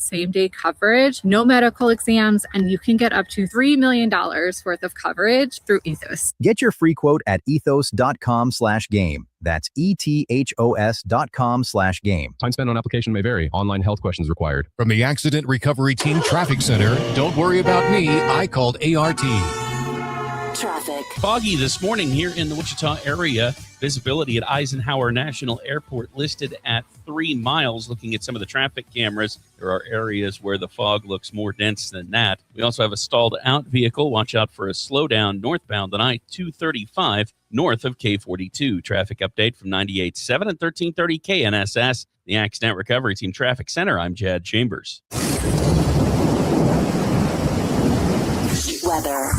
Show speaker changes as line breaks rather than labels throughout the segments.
same-day coverage, no medical exams, and you can get up to $3 million worth of coverage through Ethos.
Get your free quote at ethos.com/game. That's ethos.com/game.
Time spent on application may vary. Online health questions required.
From the Accident Recovery Team Traffic Center, don't worry about me. I called ART.
Traffic.
Foggy this morning here in the Wichita area. Visibility at Eisenhower National Airport listed at 3 miles. Looking at some of the traffic cameras, there are areas where the fog looks more dense than that. We also have a stalled out vehicle. Watch out for a slowdown northbound on I-235 north of K42. Traffic update from 98.7 and 1330 KNSS. The Accident Recovery Team Traffic Center. I'm Chad Chambers.
Weather.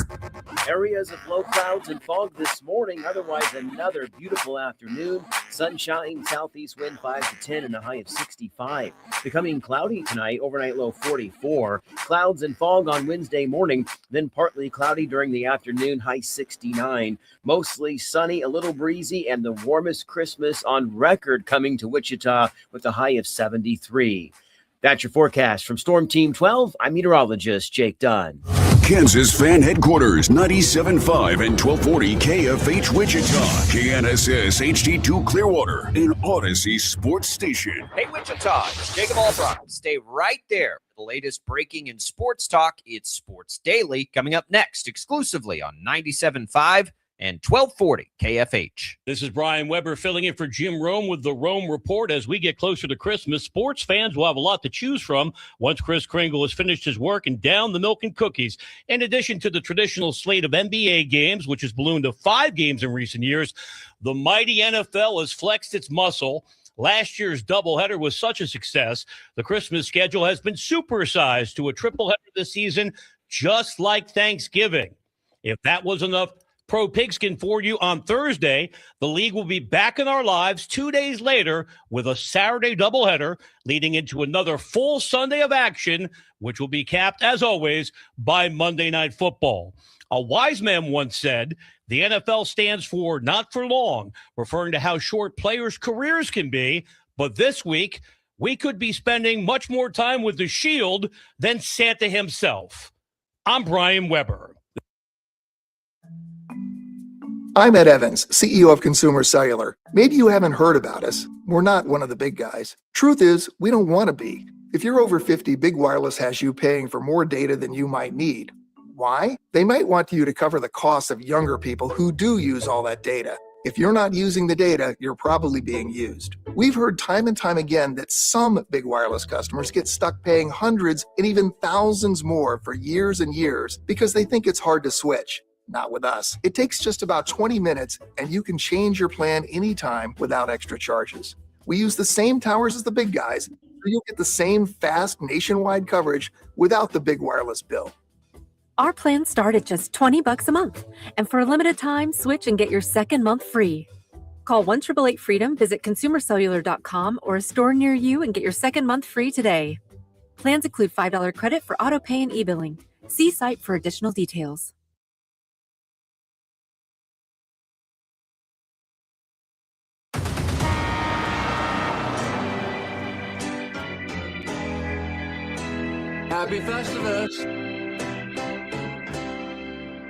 Areas of low clouds and fog this morning. Otherwise, another beautiful afternoon. Sunshine, southeast wind 5 to 10 and a high of 65. Becoming cloudy tonight, overnight low 44. Clouds and fog on Wednesday morning, then partly cloudy during the afternoon, high 69. Mostly sunny, a little breezy, and the warmest Christmas on record coming to Wichita with a high of 73. That's your forecast from Storm Team 12. I'm meteorologist Jake Dunn.
Kansas Fan Headquarters, 97.5 and 1240 KFH Wichita, KNSS HD2 Clearwater, an Odyssey sports station.
Hey Wichita, it's Jacob Albrock. Stay right there for the latest breaking in sports talk. It's Sports Daily coming up next exclusively on 97.5 and 1240 KFH.
This is Brian Weber filling in for Jim Rome with the Rome Report. As we get closer to Christmas, sports fans will have a lot to choose from once Kris Kringle has finished his work and down the milk and cookies. In addition to the traditional slate of NBA games, which has ballooned to 5 games in recent years, the mighty NFL has flexed its muscle. Last year's doubleheader was such a success, the Christmas schedule has been supersized to a tripleheader this season, just like Thanksgiving. If that was enough Pro Pigskin for you on Thursday, the league will be back in our lives 2 days later with a Saturday doubleheader leading into another full Sunday of action, which will be capped, as always, by Monday Night Football. A wise man once said, the NFL stands for not for long, referring to how short players' careers can be. But this week, we could be spending much more time with the Shield than Santa himself. I'm Brian Weber.
I'm Ed Evans, CEO of Consumer Cellular. Maybe you haven't heard about us. We're not one of the big guys. Truth is, we don't want to be. If you're over 50, Big Wireless has you paying for more data than you might need. Why? They might want you to cover the costs of younger people who do use all that data. If you're not using the data, you're probably being used. We've heard time and time again that some Big Wireless customers get stuck paying hundreds and even thousands more for years and years because they think it's hard to switch. Not with us. It takes just about 20 minutes and you can change your plan anytime without extra charges. We use the same towers as the big guys, so you'll get the same fast nationwide coverage without the big wireless bill.
Our plans start at just $20 a month. And for a limited time, switch and get your second month free. Call 1-888-FREEDOM, visit consumercellular.com or a store near you and get your second month free today. Plans include $5 credit for auto pay and e-billing. See site for additional details.
Happy Festivus!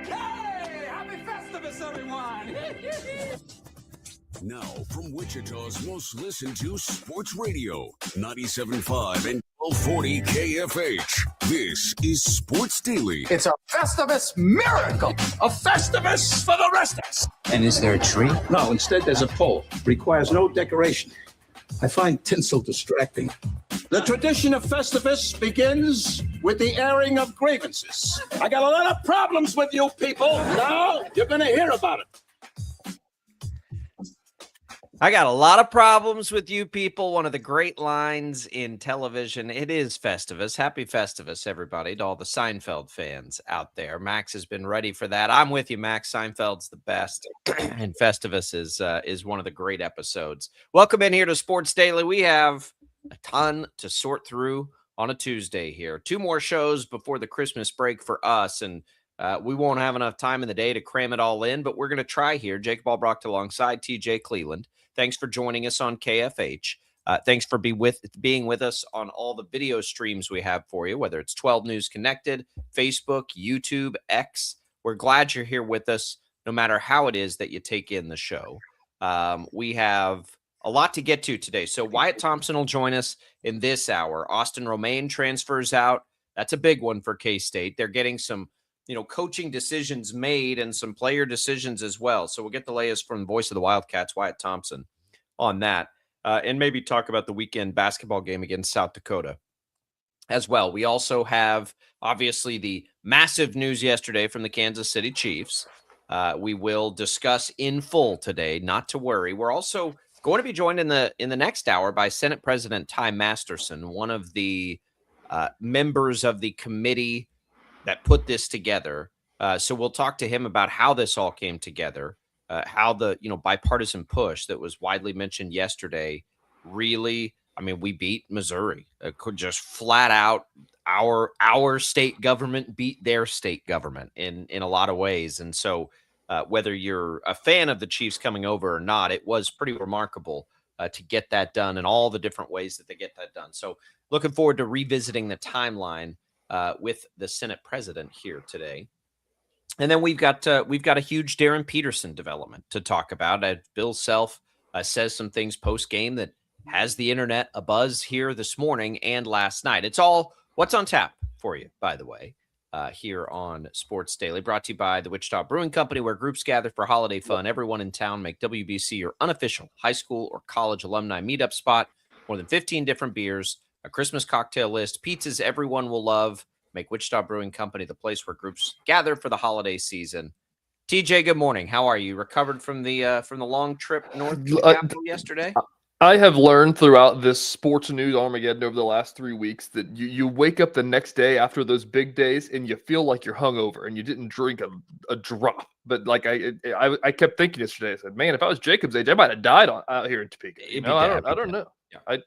Hey! Happy Festivus, everyone!
Now, from Wichita's most listened to sports radio, 97.5 and 1240 KFH. This is Sports Daily.
It's a Festivus miracle! A Festivus for the rest of us!
And is there a tree?
No, instead there's a pole. Requires no decoration. I find tinsel distracting. The tradition of Festivus begins with the airing of grievances. I got a lot of problems with you people. Now you're going to hear about it.
I got a lot of problems with you people. One of the great lines in television. It is Festivus. Happy Festivus, everybody, to all the Seinfeld fans out there. Max has been ready for that. I'm with you, Max. Seinfeld's the best, and Festivus is one of the great episodes. Welcome in here to Sports Daily. We have a ton to sort through on a Tuesday here. 2 more shows before the Christmas break for us, and we won't have enough time in the day to cram it all in, but we're going to try here. Jacob Albrock alongside TJ Cleveland. Thanks for joining us on KFH. Thanks for being with us on all the video streams we have for you, whether it's 12 News Connected, Facebook, YouTube, X. We're glad you're here with us, no matter how it is that you take in the show. We have a lot to get to today. So Wyatt Thompson will join us in this hour. Austin Romaine transfers out. That's a big one for K-State. They're getting some, coaching decisions made and some player decisions as well. So we'll get the latest from the voice of the Wildcats, Wyatt Thompson, on that. And maybe talk about the weekend basketball game against South Dakota as well. We also have, obviously, the massive news yesterday from the Kansas City Chiefs. We will discuss in full today, not to worry. We're also going to be joined in the next hour by Senate President Ty Masterson, one of the members of the committee that put this together. So we'll talk to him about how this all came together. How the bipartisan push that was widely mentioned yesterday really, we beat Missouri. It could just flat out our state government beat their state government in a lot of ways. And so whether you're a fan of the Chiefs coming over or not, it was pretty remarkable to get that done and all the different ways that they get that done. So looking forward to revisiting the timeline with the Senate president here today. And then we've got a huge Darryn Peterson development to talk about. Bill Self says some things post game that has the internet abuzz here this morning and last night. It's all what's on tap for you, by the way, here on Sports Daily, brought to you by the Wichita Brewing Company, where groups gather for holiday fun. Everyone in town make WBC your unofficial high school or college alumni meetup spot. More than 15 different beers, a Christmas cocktail list, pizzas everyone will love. Make Wichita Brewing Company the place where groups gather for the holiday season. TJ, good morning. How are you? Recovered from the long trip north to the capital yesterday?
I have learned throughout this sports news Armageddon over the last 3 weeks that you wake up the next day after those big days and you feel like you're hungover and you didn't drink a drop. But like I kept thinking yesterday, I said, man, if I was Jacob's age, I might have died out here in Topeka. I don't know. Yeah.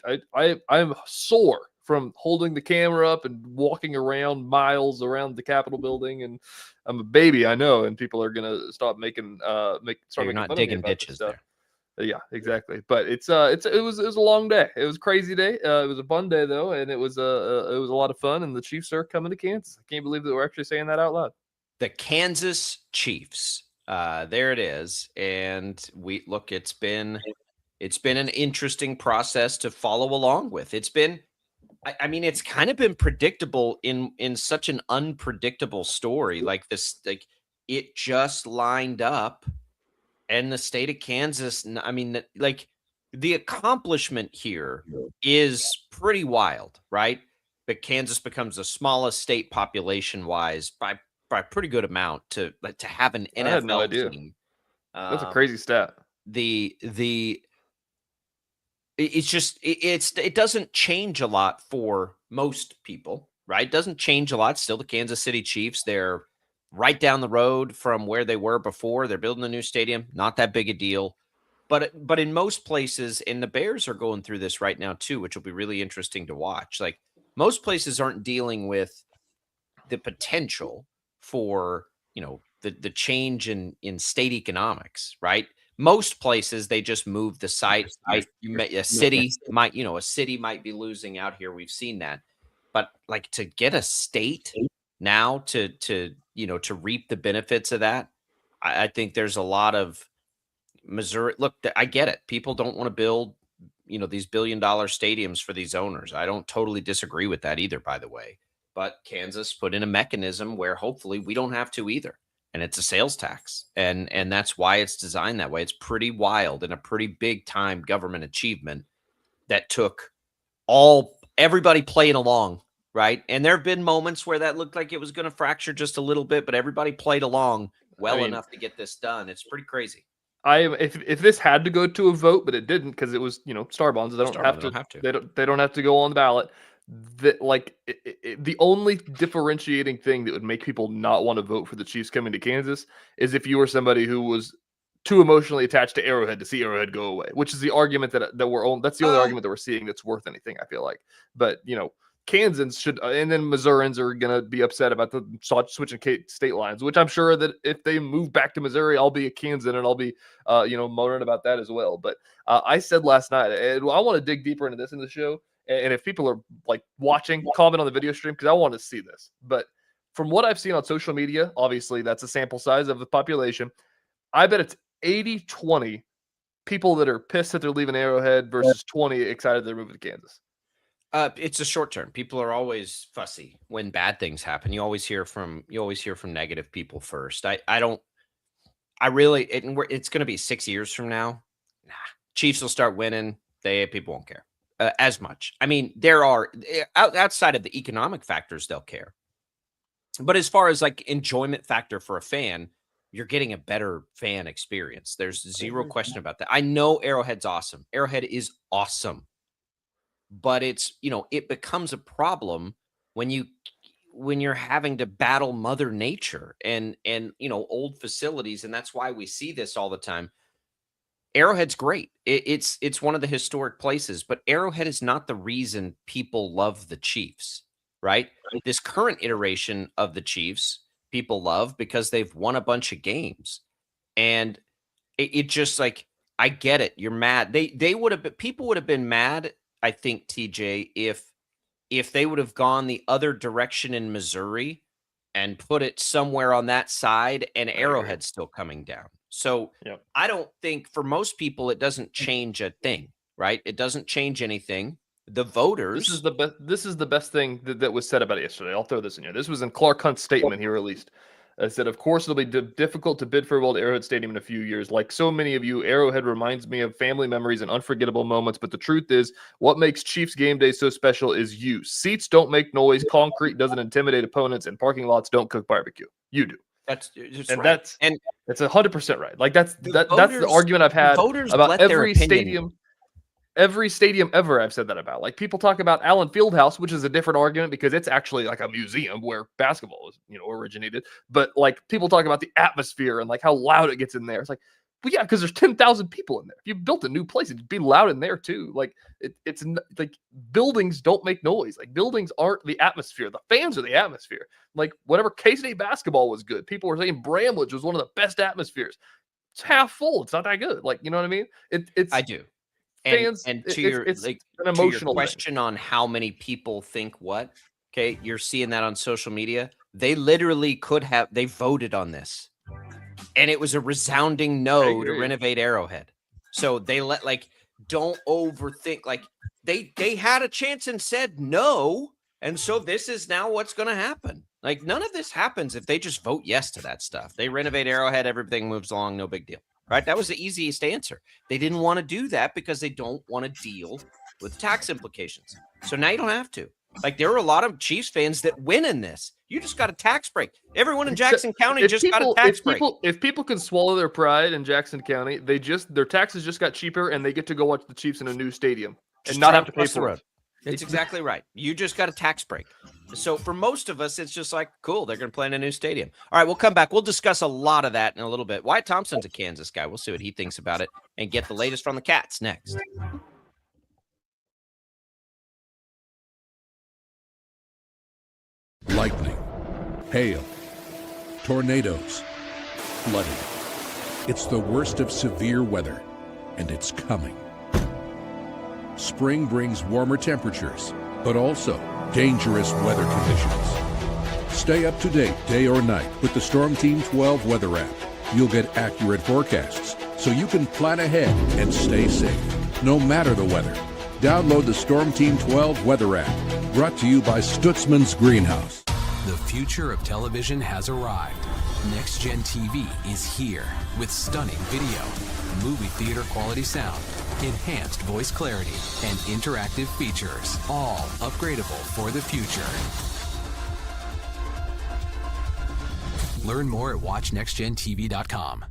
I'm sore from holding the camera up and walking around miles around the Capitol building, and I'm a baby, I know, and people are gonna stop making
You're not digging ditches there.
Yeah, exactly. But it was a long day. It was a crazy day. It was a fun day though, and it was a lot of fun. And the Chiefs are coming to Kansas. I can't believe that we're actually saying that out loud.
The Kansas Chiefs. There it is. And it's been an interesting process to follow along with. It's kind of been predictable in such an unpredictable story like this. Like, it just lined up, and the state of Kansas. The accomplishment here is pretty wild, right? But Kansas becomes the smallest state population-wise by a pretty good amount to have an NFL
I had no idea.
team.
That's a crazy stat.
It doesn't change a lot for most people, right? It doesn't change a lot. Still the Kansas City Chiefs. They're right down the road from where they were before. They're building a new stadium. Not that big a deal. But in most places, and the Bears are going through this right now too, which will be really interesting to watch. Like, most places aren't dealing with the potential for, the change in state economics, right? Most places, they just move the site. A city might be losing out here. We've seen that. But like, to get a state now to reap the benefits of that, I think there's a lot of Missouri. Look, I get it. People don't want to build, these $1 billion stadiums for these owners. I don't totally disagree with that either, by the way. But Kansas put in a mechanism where hopefully we don't have to either. And it's a sales tax. And that's why it's designed that way. It's pretty wild and a pretty big time government achievement that took everybody playing along, right? And there have been moments where that looked like it was going to fracture just a little bit, but everybody played along enough to get this done. It's pretty crazy.
If this had to go to a vote, but it didn't because it was star bonds. They don't have to. They don't have to go on the ballot. The only differentiating thing that would make people not want to vote for the Chiefs coming to Kansas is if you were somebody who was too emotionally attached to Arrowhead to see Arrowhead go away, which is the argument that we're on. That's the only argument that we're seeing that's worth anything, I feel like. But Kansans should, and then Missourians are going to be upset about the switching state lines, which I'm sure that if they move back to Missouri, I'll be a Kansan and I'll be, moaning about that as well. But I said last night, and I want to dig deeper into this in the show. And if people are like watching, comment on the video stream, because I want to see this. But from what I've seen on social media, obviously that's a sample size of the population. I bet it's 80-20 people that are pissed that they're leaving Arrowhead versus 20 excited they're moving to Kansas.
It's a short term. People are always fussy when bad things happen. You always hear from negative people first. It's going to be 6 years from now. Nah, Chiefs will start winning. People won't care as much. I mean, there are outside of the economic factors, they'll care. But as far as like enjoyment factor for a fan, you're getting a better fan experience. There's zero question about that. I know Arrowhead's awesome. Arrowhead is awesome. But it's, it becomes a problem when you're having to battle Mother Nature and old facilities, and that's why we see this all the time. Arrowhead's great. It's one of the historic places, but Arrowhead is not the reason people love the Chiefs, right? This current iteration of the Chiefs, people love because they've won a bunch of games, and it just like, I get it. You're mad. People would have been mad, I think, TJ, if they would have gone the other direction in Missouri and put it somewhere on that side and Arrowhead's still coming down. So I don't think for most people it doesn't change a thing, right? It doesn't change anything. The voters.
This is the best thing that was said about it yesterday. I'll throw this in here. This was in Clark Hunt's statement he released. Said, of course, it'll be difficult to bid farewell to Arrowhead Stadium in a few years. Like so many of you, Arrowhead reminds me of family memories and unforgettable moments. But the truth is, what makes Chiefs game day so special is you. Seats don't make noise, concrete doesn't intimidate opponents, and parking lots don't cook barbecue. You do.
That's
and
right.
That's 100% right. Like that's the argument I've had about every stadium. Every stadium ever, I've said that about. Like people talk about Allen Fieldhouse, which is a different argument because it's actually like a museum where basketball is, originated. But like people talk about the atmosphere and like how loud it gets in there. It's like, well, yeah, because there's 10,000 people in there. If you built a new place, it'd be loud in there too. Like it's like buildings don't make noise. Like buildings aren't the atmosphere. The fans are the atmosphere. Like whenever K-State basketball was good, people were saying Bramlage was one of the best atmospheres. It's half full. It's not that good. Like, you know what I mean?
I do.
Fans,
and to your
it's
like
an emotional
to your question on how many people think what, okay, you're seeing that on social media. They literally they voted on this, and it was a resounding no to renovate Arrowhead. So they don't overthink. Like they had a chance and said no, and so this is now what's going to happen. Like none of this happens if they just vote yes to that stuff. They renovate Arrowhead, everything moves along, no big deal. Right? That was the easiest answer. They didn't want to do that because they don't want to deal with tax implications. So now you don't have to. Like there were a lot of Chiefs fans that win in this. You just got a tax break. Everyone in Jackson County got a tax break.
If people can swallow their pride in Jackson County, their taxes just got cheaper and they get to go watch the Chiefs in a new stadium and not have to pay for it.
It's exactly right. You just got a tax break. So for most of us, it's just like, cool, they're going to play in a new stadium. All right, we'll come back. We'll discuss a lot of that in a little bit. Wyatt Thompson's a Kansas guy. We'll see what he thinks about it and get the latest from the Cats next.
Lightning, hail, tornadoes, flooding. It's the worst of severe weather, and it's coming. Spring brings warmer temperatures, but also dangerous weather conditions. Stay up to date day or night with the Storm Team 12 weather app. You'll get accurate forecasts, so you can plan ahead and stay safe, no matter the weather. Download the Storm Team 12 weather app, brought to you by Stutzman's Greenhouse.
The future of television has arrived. Next Gen TV is here with stunning video, movie theater quality sound, enhanced voice clarity, and interactive features, all upgradable for the future. Learn more at watchnextgentv.com.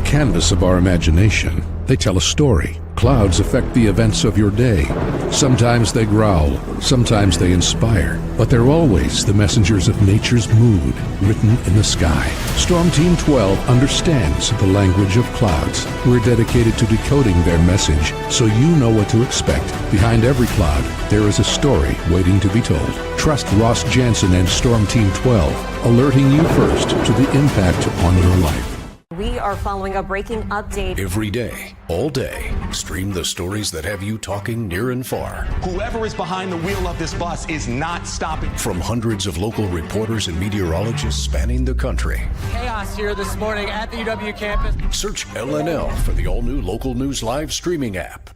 the canvas of our imagination. They tell a story. Clouds affect the events of your day. Sometimes they growl, sometimes they inspire, but they're always the messengers of nature's mood, written in the sky. Storm Team 12 understands the language of clouds. We're dedicated to decoding their message so you know what to expect. Behind every cloud, there is a story waiting to be told. Trust Ross Jansen and Storm Team 12, alerting you first to the impact on your life.
We are following a breaking update.
Every day, all day, stream the stories that have you talking near and far.
Whoever is behind the wheel of this bus is not stopping.
From hundreds of local reporters and meteorologists spanning the country.
Chaos here this morning at the UW campus.
Search LNL for the all-new Local News Live streaming app.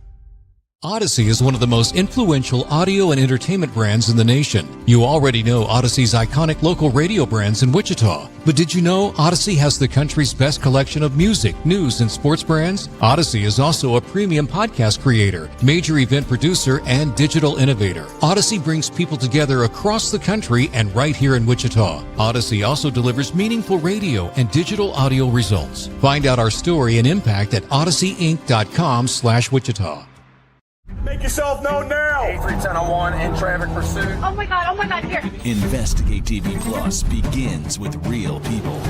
Odyssey is one of the most influential audio and entertainment brands in the nation. You already know Odyssey's iconic local radio brands in Wichita. But did you know Odyssey has the country's best collection of music, news, and sports brands? Odyssey is also a premium podcast creator, major event producer, and digital innovator. Odyssey brings people together across the country and right here in Wichita. Odyssey also delivers meaningful radio and digital audio results. Find out our story and impact at odysseyinc.com/Wichita.
Make yourself known now.
31001 in traffic pursuit.
Oh my God, here.
Investigate TV Plus begins with real people.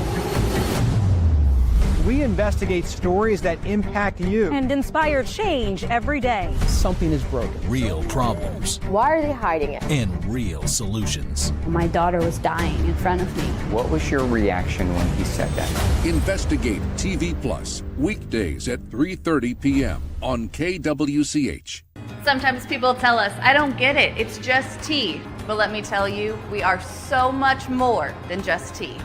We investigate stories that impact you
and inspire change every day.
Something is broken.
Real problems.
Why are they hiding it?
And real solutions.
My daughter was dying in front of me.
What was your reaction when he said that?
Investigate TV Plus, weekdays at 3:30 p.m. on KWCH.
Sometimes people tell us, I don't get it, it's just tea. But let me tell you, we are so much more than just tea.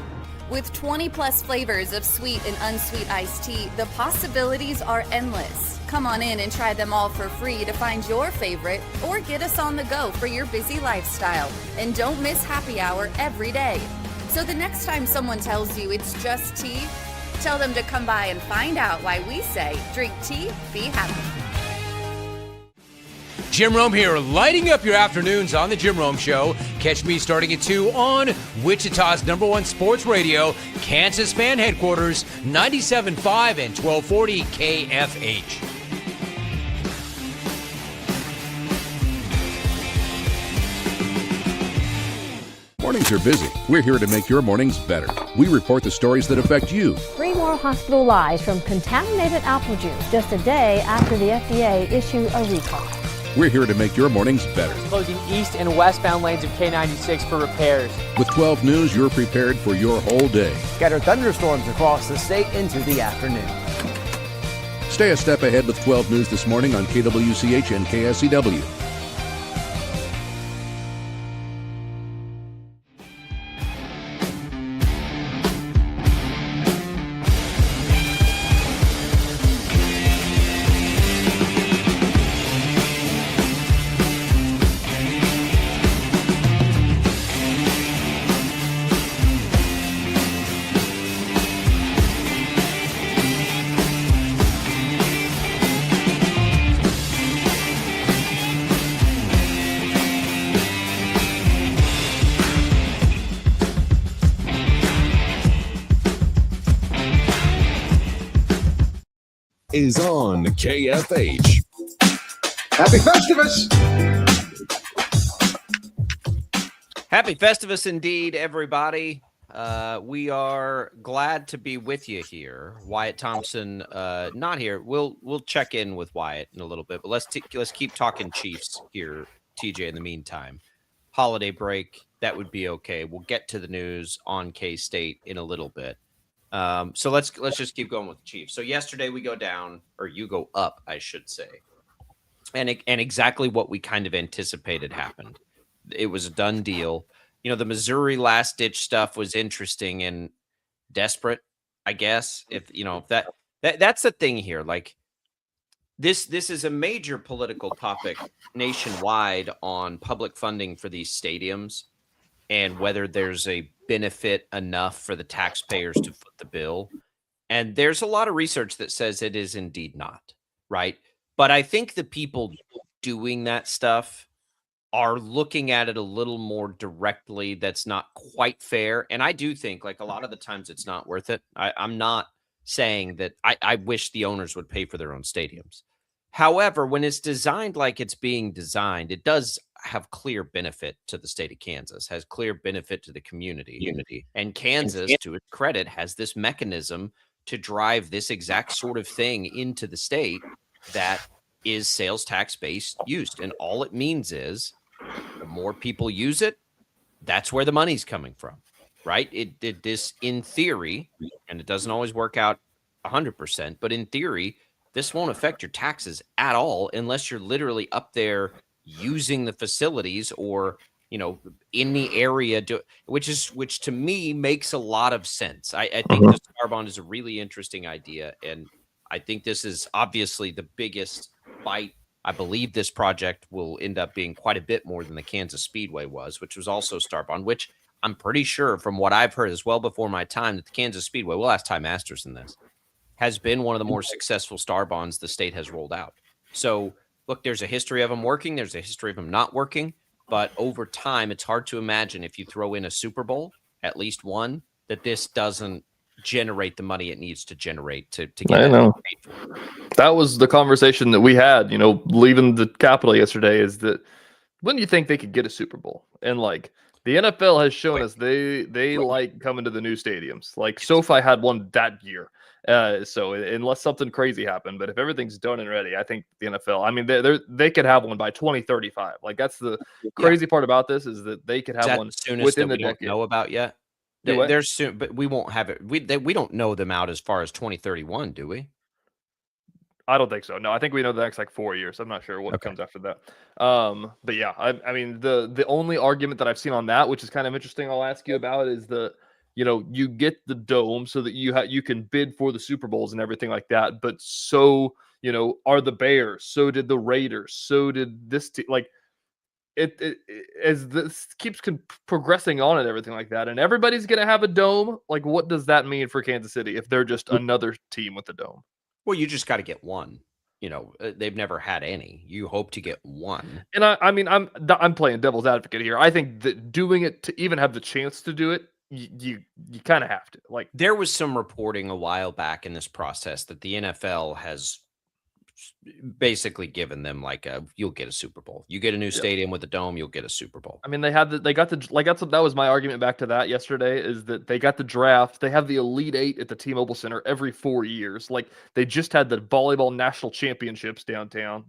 With 20 plus flavors of sweet and unsweet iced tea, the possibilities are endless. Come on in and try them all for free to find your favorite or get us on the go for your busy lifestyle. And don't miss happy hour every day. So the next time someone tells you it's just tea, tell them to come by and find out why we say, drink tea, be happy.
Jim Rome here, lighting up your afternoons on The Jim Rome Show. Catch me starting at 2 on Wichita's #1 sports radio, Kansas Fan Headquarters, 97.5 and 1240 KFH.
Mornings are busy. We're here to make your mornings better. We report the stories that affect you.
3 more hospital lies from contaminated apple juice just a day after the FDA issued a recall.
We're here to make your mornings better.
Closing east and westbound lanes of K96 for repairs.
With 12 News, you're prepared for your whole day.
Scattered thunderstorms across the state into the afternoon.
Stay a step ahead with 12 News this morning on KWCH and KSCW.
Is on KFH.
Happy Festivus!
Happy Festivus indeed, everybody. We are glad to be with you here. Wyatt Thompson, not here. We'll check in with Wyatt in a little bit, but let's keep talking Chiefs here, TJ. In the meantime, holiday break, that would be okay. We'll get to the news on K-State in a little bit. So let's just keep going with the Chiefs. So yesterday we go down, or you go up, I should say, and exactly what we kind of anticipated happened. It was a done deal. You know, the Missouri last ditch stuff was interesting and desperate, I guess. If that's the thing here. Like this is a major political topic nationwide on public funding for these stadiums and whether there's a benefit enough for the taxpayers to foot the bill. And there's a lot of research that says it is indeed not, right? But I think the people doing that stuff are looking at it a little more directly. That's not quite fair. And I do think, like, a lot of the times it's not worth it. I'm not saying that I wish the owners would pay for their own stadiums. However, when it's designed like it's being designed, it does have clear benefit to the state of Kansas, has clear benefit to the community. And Kansas, to its credit, has this mechanism to drive this exact sort of thing into the state that is sales tax based use. And all it means is the more people use it, that's where the money's coming from, right? This, in theory, and it doesn't always work out 100%, but in theory, this won't affect your taxes at all unless you're literally up there using the facilities or, in the area, which to me makes a lot of sense. I think the Star Bond is a really interesting idea. And I think this is obviously the biggest bite. I believe this project will end up being quite a bit more than the Kansas Speedway was, which was also Star Bond, which I'm pretty sure from what I've heard is well before my time that the Kansas Speedway, we'll ask Ty Masterson this, has been one of the more successful Star Bonds the state has rolled out. So, look, there's a history of them working. There's a history of them not working. But over time, it's hard to imagine if you throw in a Super Bowl, at least one, that this doesn't generate the money it needs to generate to get
I know.
paid for.
That was the conversation that we had, leaving the Capitol yesterday, is that when do you think they could get a Super Bowl? And the NFL has shown us they like coming to the new stadiums. Like SoFi had one that year. So unless something crazy happened, but if everything's done and ready, I think the NFL, they could have one by 2035. Like that's the crazy part about this, is that they could have one within the decade.
Don't know about yet. There's soon, but we won't have it. We don't know them out as far as 2031, do we?
I don't think so. No, I think we know the next 4 years. I'm not sure what comes after that. But yeah, I mean the only argument that I've seen on that, which is kind of interesting, I'll ask you about, is you get the dome so that you can bid for the Super Bowls and everything like that. But so, are the Bears, so did the Raiders, so did this team. It as this keeps progressing on and everything like that, and everybody's going to have a dome. What does that mean for Kansas City if they're just another team with a dome?
Well, you just got to get one. They've never had any. You hope to get one.
And I'm playing devil's advocate here. I think that doing it to even have the chance to do it, you kind of have to.
There was some reporting a while back in this process that the NFL has basically given them you'll get a Super Bowl. You get a new stadium with a dome, you'll get a Super Bowl.
I mean, that was my argument back to that yesterday, is that they got the draft. They have the Elite Eight at the T-Mobile Center every 4 years. They just had the volleyball national championships downtown.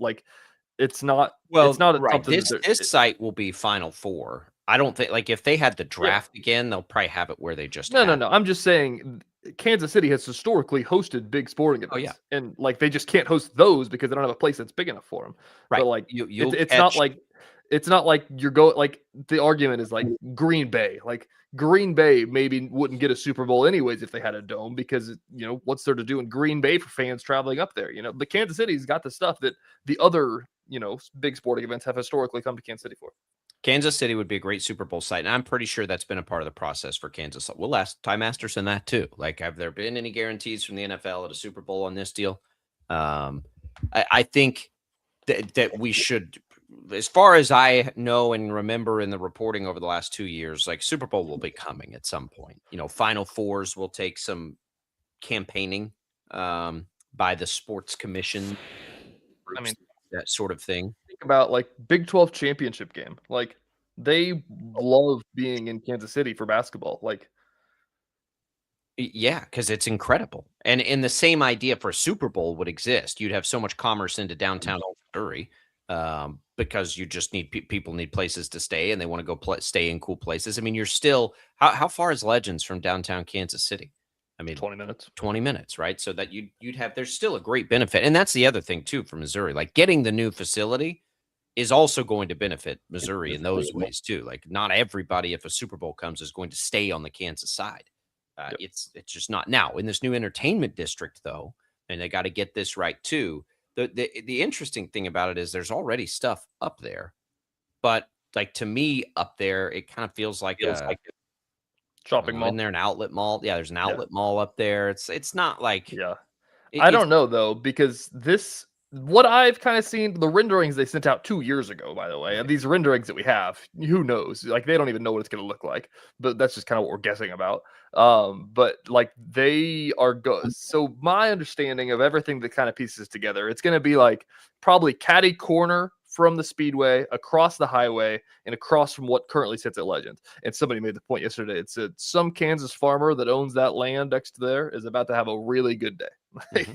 It's not
right. This site will be Final Four. I don't think if they had the draft again, they'll probably have it where they just
no. I'm just saying Kansas City has historically hosted big sporting events.
Oh yeah,
and they just can't host those because they don't have a place that's big enough for them.
Right.
But it's not like you're going the argument is Green Bay. Green Bay maybe wouldn't get a Super Bowl anyways if they had a dome, because what's there to do in Green Bay for fans traveling up there? The Kansas City's got the stuff that the other big sporting events have historically come to Kansas City for.
Kansas City would be a great Super Bowl site, and I'm pretty sure that's been a part of the process for Kansas. We'll ask Ty Masterson that too. Have there been any guarantees from the NFL at a Super Bowl on this deal? I think that we should, as far as I know and remember in the reporting over the last 2 years, Super Bowl will be coming at some point. Final Fours will take some campaigning by the sports commission. That sort of thing.
Think about Big 12 championship game. They love being in Kansas City for basketball.
Yeah, because it's incredible. And the same idea for a Super Bowl would exist. You'd have so much commerce into downtown Missouri because you just need people need places to stay, and they want to go stay in cool places. I mean, you're still how far is Legends from downtown Kansas City? I mean,
20 minutes.
20 minutes, right? So that you'd have, there's still a great benefit. And that's the other thing too for Missouri. Getting the new facility is also going to benefit Missouri in those ways too. Not everybody, if a Super Bowl comes, is going to stay on the Kansas side. It's just not. Now in this new entertainment district though, and they got to get this right too. The interesting thing about it is there's already stuff up there, but to me up there, it kind of feels like
shopping mall.
Isn't there an outlet mall? Yeah, there's an outlet mall up there. It's not
I don't know though, because this what I've kind of seen, the renderings they sent out 2 years ago, by the way, and these renderings that we have, who knows? Like, they don't even know what it's going to look like, but that's just kind of what we're guessing about. But like, they are good. So my understanding of everything that kind of pieces together, it's going to be like probably catty corner from the speedway, across the highway, and across from what currently sits at Legend. And somebody made the point yesterday. It said some Kansas farmer that owns that land next to there is about to have a really good day.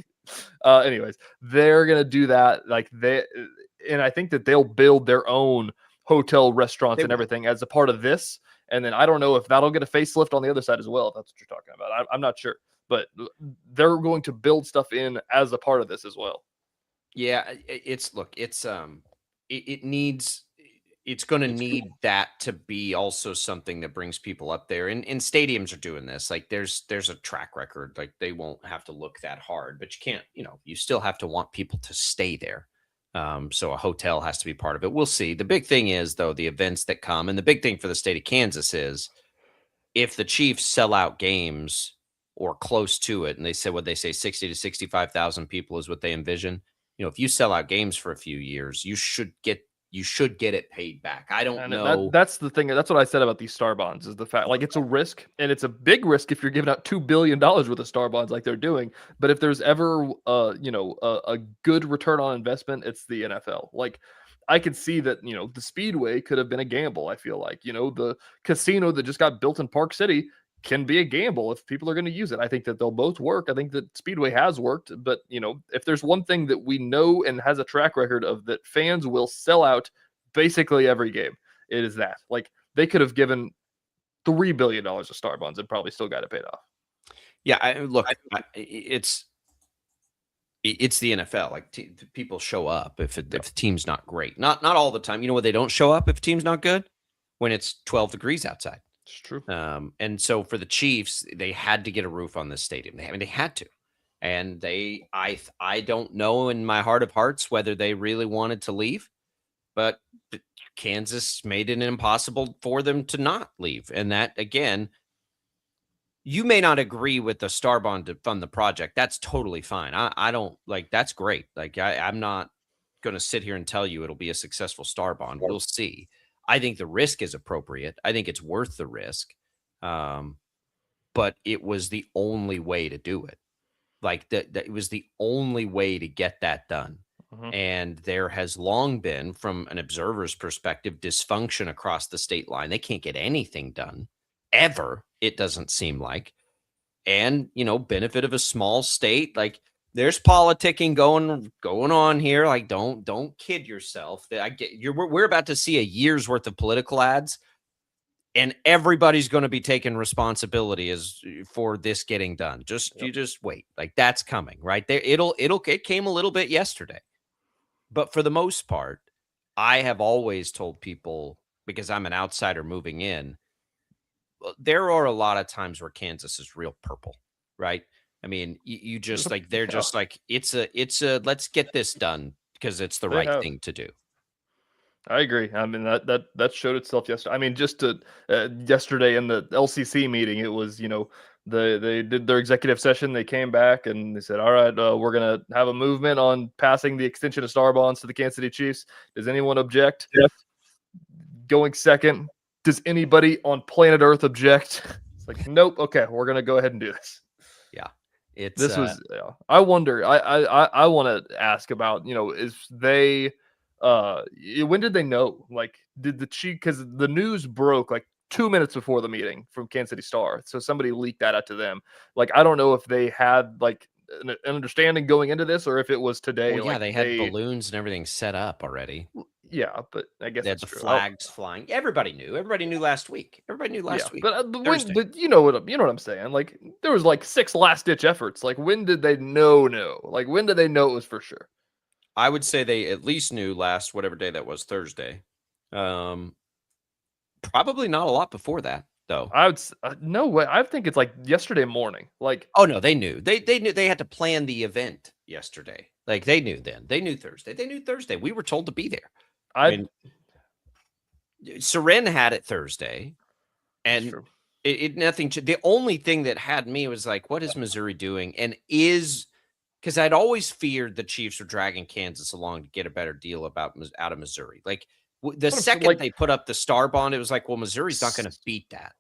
Anyways, they're gonna do that. Like, and I think that they'll build their own hotel, restaurants, and everything as a part of this. And then I don't know if that'll get a facelift on the other side as well, if that's what you're talking about. I'm not sure, but they're going to build stuff in as a part of this as well.
Yeah, it's going to need that to be also something that brings people up there. And stadiums are doing this. Like, there's a track record. Like, they won't have to look that hard, but you can't, you still have to want people to stay there. So a hotel has to be part of it. We'll see. The big thing is, though, the events that come. And the big thing for the state of Kansas is if the Chiefs sell out games or close to it, and they say 60 to 65,000 people is what they envision. If you sell out games for a few years, you should get it paid back. I don't know.
That's the thing. That's what I said about these star bonds, is the fact, like, it's a risk, and it's a big risk if you're giving out $2 billion worth of star bonds like they're doing. But if there's ever, a good return on investment, it's the NFL. Like, I could see that, the Speedway could have been a gamble. I feel like, the casino that just got built in Park City can be a gamble if people are going to use it. I think that they'll both work. I think that Speedway has worked, but if there's one thing that we know and has a track record of, that fans will sell out basically every game, it is that. Like, they could have given $3 billion of star bonds and probably still got it paid off.
Yeah, it's the NFL. Like, people show up if the team's not great. Not all the time. You know what? They don't show up if a team's not good? When it's 12 degrees outside.
It's true.
And so for the Chiefs, they had to get a roof on this stadium. They had to. And I don't know in my heart of hearts whether they really wanted to leave, but Kansas made it impossible for them to not leave. And that, again, you may not agree with the star bond to fund the project. That's totally fine. I don't, like, that's great. Like, I'm not going to sit here and tell you it'll be a successful star bond. We'll see. I think the risk is appropriate. I think it's worth the risk. But it was the only way to do it. Like, it was the only way to get that done. Mm-hmm. And there has long been, from an observer's perspective, dysfunction across the state line. They can't get anything done ever, it doesn't seem like. And, benefit of a small state, like, there's politicking going on here. Like, don't kid yourself. We're about to see a year's worth of political ads, and everybody's going to be taking responsibility for this getting done. You just wait. Like, that's coming right there. It came a little bit yesterday, but for the most part, I have always told people, because I'm an outsider moving in, there are a lot of times where Kansas is real purple, right? I mean, you just like, they're just like, it's a let's get this done because it's the right thing to do.
I agree. I mean, that showed itself yesterday. I mean, just yesterday in the LCC meeting, it was, they did their executive session. They came back and they said, all right, we're going to have a movement on passing the extension of star bonds to the Kansas City Chiefs. Does anyone object? Yes. Going second. Does anybody on planet Earth object? It's like, nope. Okay, we're going to go ahead and do this.
Yeah.
I wonder, I want to ask about, is they, when did they know? Like, did the Chief, because the news broke like 2 minutes before the meeting from Kansas City Star. So somebody leaked that out to them. Like, I don't know if they had like an understanding going into this, or if it was today.
Well, yeah, they had balloons and everything set up already.
Yeah, but I guess
they had the flags flying. Everybody knew. Everybody knew last week. But
you know what I'm saying? Like, there was like 6 last-ditch efforts. Like, when did they know? Like, when did they know it was for sure?
I would say they at least knew last whatever day that was, Thursday. Probably not a lot before that, though.
I would no way. I think it's like yesterday morning. Like,
oh no, they knew. They knew they had to plan the event yesterday. Like, they knew then. They knew Thursday. They knew Thursday. We were told to be there. I mean, Seren had it Thursday, and it nothing. The only thing that had me was like, what is Missouri doing? And because I'd always feared the Chiefs were dragging Kansas along to get a better deal out of Missouri. Like the second they put up the star bond, it was like, well, Missouri's not going to beat that.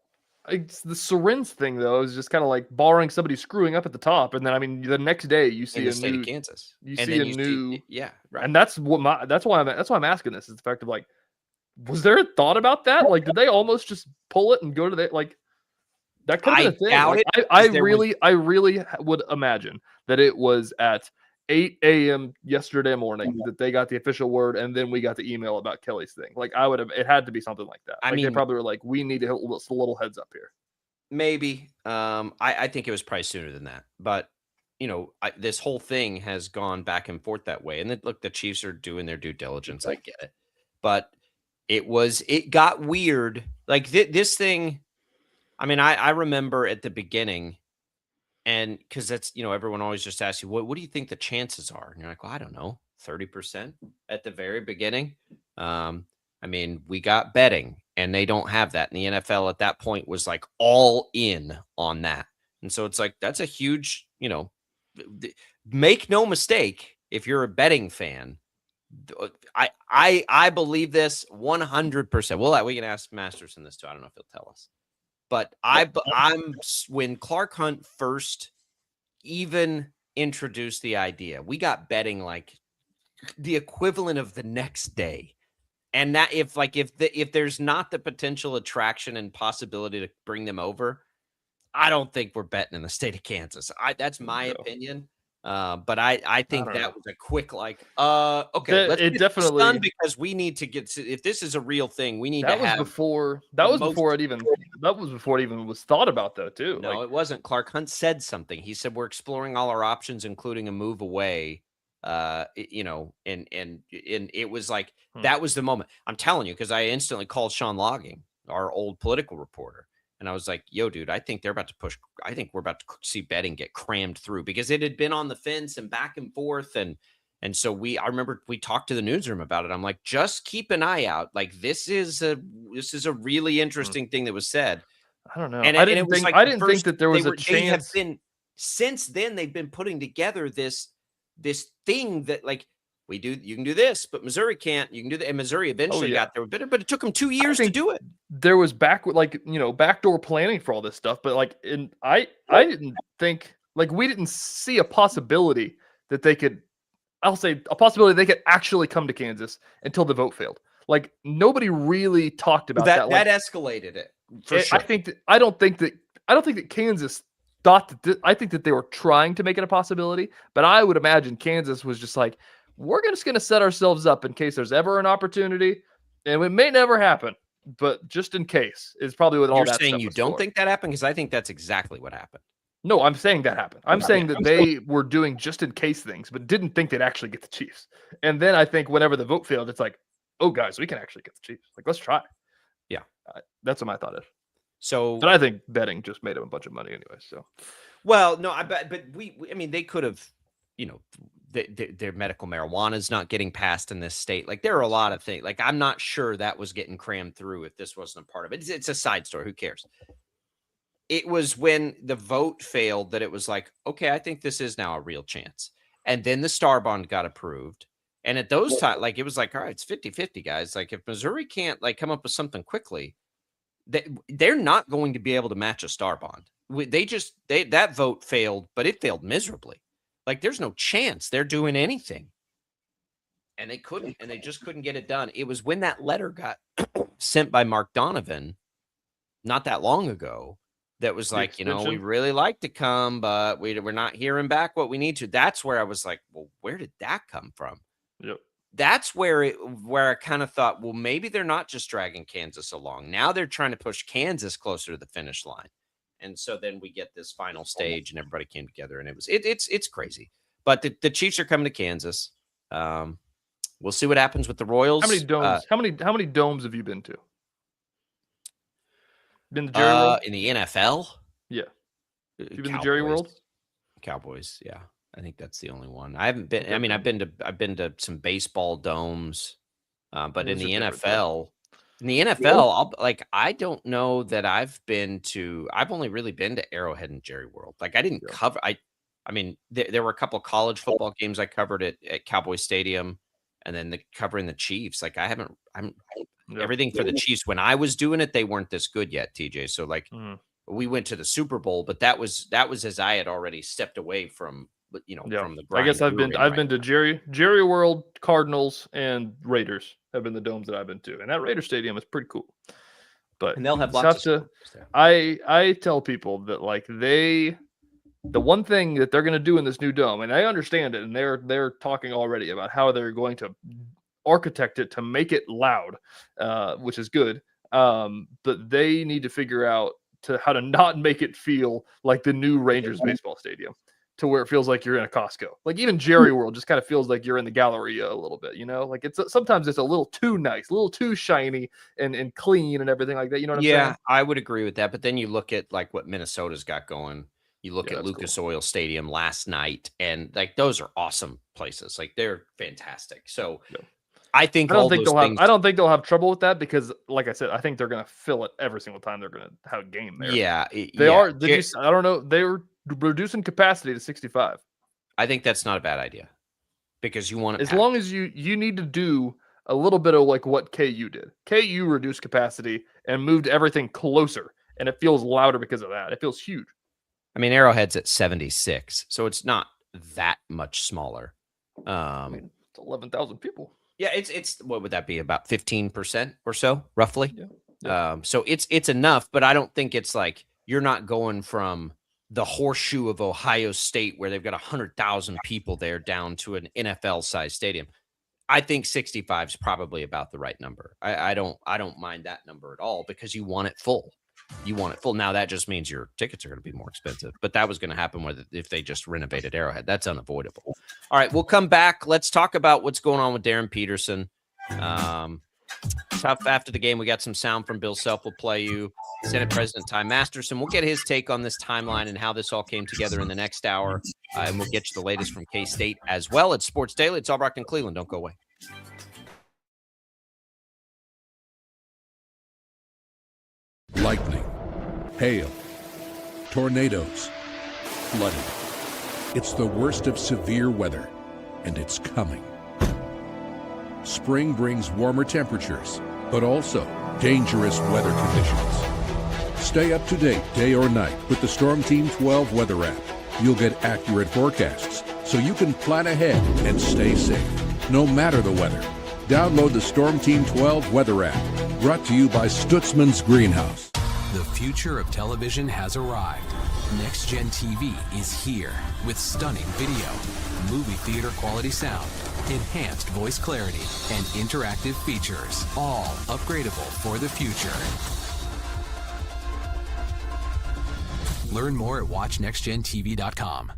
It's the Soren's thing, though, is just kind of like barring somebody screwing up at the top, and then I mean the next day you see
in the
a
state
new
of Kansas.
You see a new,
yeah, right.
And that's why I'm asking this, is the fact of like, was there a thought about that? Like, did they almost just pull it and go to the like? That could have been a thing.
Doubt
like,
it,
I really would imagine that it was at 8 a.m. yesterday morning that they got the official word, and then we got the email about Kelly's thing. Like, it had to be something like that. Like, they probably were like, we need to hit a little heads up here.
Maybe. I think it was probably sooner than that. But, this whole thing has gone back and forth that way. And then, look, the Chiefs are doing their due diligence. I get it. But it got weird. Like, this thing, I mean, I remember at the beginning, and because that's, everyone always just asks you, what do you think the chances are? And you're like, well, I don't know, 30% at the very beginning. I mean, we got betting, and they don't have that. And the NFL at that point was like all in on that. And so it's like, that's a huge, make no mistake, if you're a betting fan, I believe this 100%. Well, we can ask Masterson this too. I don't know if he'll tell us. But when Clark Hunt first even introduced the idea, we got betting like the equivalent of the next day. And that if there's not the potential attraction and possibility to bring them over, I don't think we're betting in the state of Kansas. That's my opinion. But I think that was a quick okay. Let's get this done, because we need to get if this is a real thing, we need to have.
That was before it even was thought about, though, too.
No, it wasn't. Clark Hunt said something. He said we're exploring all our options, including a move away. And it was like that was the moment. I'm telling you, because I instantly called Sean Logging, our old political reporter. And I was like, yo, dude, I think they're about to push. I think we're about to see betting get crammed through, because it had been on the fence and back and forth. And so I remember we talked to the newsroom about it. I'm like, just keep an eye out. Like, this is a really interesting thing that was said.
I don't know.
And
I didn't think that there was a chance.
Since then, they've been putting together this thing that, like, you can do this, but Missouri can't. You can do that. And Missouri eventually got there, but it took them 2 years to do it.
There was backdoor planning for all this stuff, but I didn't think, like, we didn't see a possibility that they could, I'll say a possibility they could actually come to Kansas until the vote failed. Like, nobody really talked about that.
That escalated it. For sure.
I don't think that Kansas thought that. I think that they were trying to make it a possibility, but I would imagine Kansas was just like, we're just going to set ourselves up in case there's ever an opportunity, and it may never happen, but just in case is probably what all that stuff was.
You're saying you don't think that happened? Because I think that's exactly what happened.
No, I'm saying that happened. I'm saying that they were doing just in case things, but didn't think they'd actually get the Chiefs. And then I think whenever the vote failed, it's like, oh, guys, we can actually get the Chiefs. Like, let's try.
Yeah.
That's what my thought is.
So,
but I think betting just made them a bunch of money anyway. So,
well, no, I bet, but I mean, they could have, their medical marijuana is not getting passed in this state. Like, there are a lot of things. Like, I'm not sure that was getting crammed through if this wasn't a part of it. It's a side story. Who cares? It was when the vote failed that it was like, okay, I think this is now a real chance. And then the star bond got approved. And at those times, like, it was like, all right, it's 50-50, guys. Like, if Missouri can't come up with something quickly, they're not going to be able to match a star bond. That vote failed, but it failed miserably. Like, there's no chance they're doing anything. And they couldn't, and they just couldn't get it done. It was when that letter got sent by Mark Donovan not that long ago that was like, we really like to come, but we're not hearing back what we need to. That's where I was like, well, where did that come from?
Yep.
That's where I kind of thought, well, maybe they're not just dragging Kansas along. Now they're trying to push Kansas closer to the finish line. And so then we get this final stage and everybody came together, and it's crazy. But the Chiefs are coming to Kansas. We'll see what happens with the Royals.
How many domes? How many domes have you been to? Been to Jerry World?
In the NFL?
Yeah. You've been to Jerry World?
Cowboys, yeah. I think that's the only one. I haven't been. I mean, I've been to some baseball domes, but in the NFL, I don't know that I've been to. I've only really been to Arrowhead and Jerry World. Like, I didn't cover. I mean, there were a couple of college football games I covered at Cowboy Stadium, and then covering the Chiefs. Like everything for the Chiefs. When I was doing it, they weren't this good yet, TJ. So like we went to the Super Bowl, but that was as I had already stepped away from from the grind.
I guess I've been to Jerry World, Cardinals, and Raiders have been the domes that I've been to, and that Raider Stadium is pretty cool. But
and they'll have lots of there.
I tell people that like the one thing that they're going to do in this new dome, and I understand it, and they're talking already about how they're going to architect it to make it loud, which is good. But they need to figure out how to not make it feel like the new Rangers baseball stadium, to where it feels like you're in a Costco. Like even Jerry World just kind of feels like you're in the Galleria a little bit, Like sometimes it's a little too nice, a little too shiny and clean and everything like that. You know what I'm saying?
Yeah, I would agree with that. But then you look at like what Minnesota's got going. You look at Lucas Oil Stadium last night, and like those are awesome places. Like they're fantastic. So I don't think they'll have trouble with that because, like I said, I think they're going to fill it every single time they're going to have a game there. Yeah,
they are. I don't know. They were reducing capacity to 65.
I think that's not a bad idea because you want
as long as you need to do a little bit of like what KU did. KU reduced capacity and moved everything closer, and it feels louder because of that. It feels huge.
I mean, Arrowhead's at 76, so it's not that much smaller.
It's 11,000 people.
Yeah, it's what would that be? About 15% or so, roughly.
Yeah.
So it's enough, but I don't think it's like you're not going from the horseshoe of Ohio State where they've got 100,000 people there down to an NFL-sized stadium. I think 65 is probably about the right number. I don't mind that number at all because you want it full. You want it full. Now that just means your tickets are going to be more expensive, but that was going to happen if they just renovated Arrowhead. That's unavoidable. All right, we'll come back. Let's talk about what's going on with Darryn Peterson. Tough after the game. We got some sound from Bill Self. We'll play you Senate President Ty Masterson. We'll get his take on this timeline and how this all came together in the next hour, and we'll get you the latest from K-State as well. It's Sports Daily. It's all Brockton, Cleveland. Don't go away.
Lightning, hail, tornadoes, flooding. It's the worst of severe weather, and it's coming. Spring brings warmer temperatures, but also dangerous weather conditions. Stay up to date day or night with the Storm Team 12 weather app. You'll get accurate forecasts, so you can plan ahead and stay safe, no matter the weather. Download the Storm Team 12 weather app, brought to you by Stutzman's Greenhouse.
The future of television has arrived. Next Gen TV is here with stunning video, movie theater quality sound, enhanced voice clarity, and interactive features, all upgradable for the future. Learn more at watchnextgentv.com.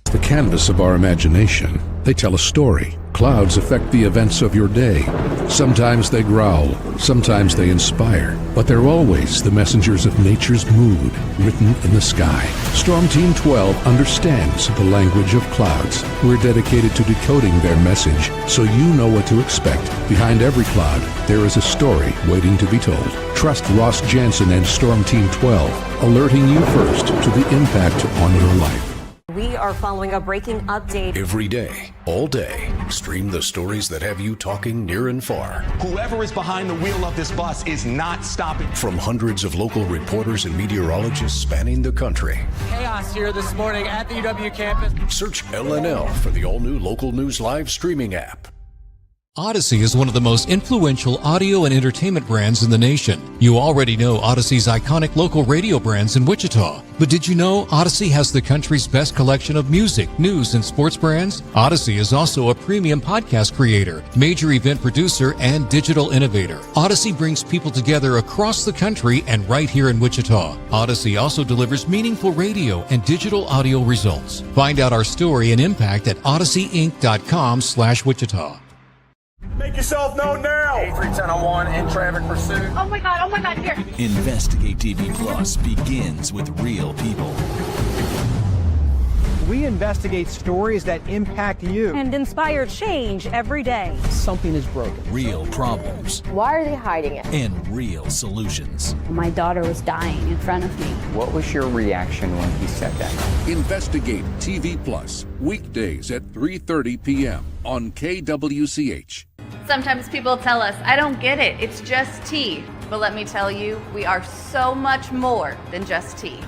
The canvas of our imagination. They tell a story. Clouds affect the events of your day. Sometimes they growl, sometimes they inspire, but they're always the messengers of nature's mood, written in the sky. Storm Team 12 understands the language of clouds. We're dedicated to decoding their message, so you know what to expect. Behind every cloud, there is a story waiting to be told. Trust Ross Jansen and Storm Team 12, alerting you first to the impact on your life.
We are following a breaking update.
Every day, all day, stream the stories that have you talking near and far.
Whoever is behind the wheel of this bus is not stopping.
From hundreds of local reporters and meteorologists spanning the country.
Chaos here this morning at the UW campus.
Search LNL for the all-new Local News Live streaming app.
Odyssey is one of the most influential audio and entertainment brands in the nation. You already know Odyssey's iconic local radio brands in Wichita. But did you know Odyssey has the country's best collection of music, news, and sports brands? Odyssey is also a premium podcast creator, major event producer, and digital innovator. Odyssey brings people together across the country and right here in Wichita. Odyssey also delivers meaningful radio and digital audio results. Find out our story and impact at odysseyinc.com/Wichita.
Make yourself known now.
310-1 in traffic pursuit.
Oh my God, here.
Investigate TV Plus begins with real people.
We investigate stories that impact you.
And inspire change every day.
Something is broken.
Real problems.
Why are they hiding it?
And real solutions.
My daughter was dying in front of me.
What was your reaction when he said that?
Investigate TV Plus, weekdays at 3:30 p.m. on KWCH.
Sometimes people tell us, I don't get it, it's just tea. But let me tell you, we are so much more than just tea.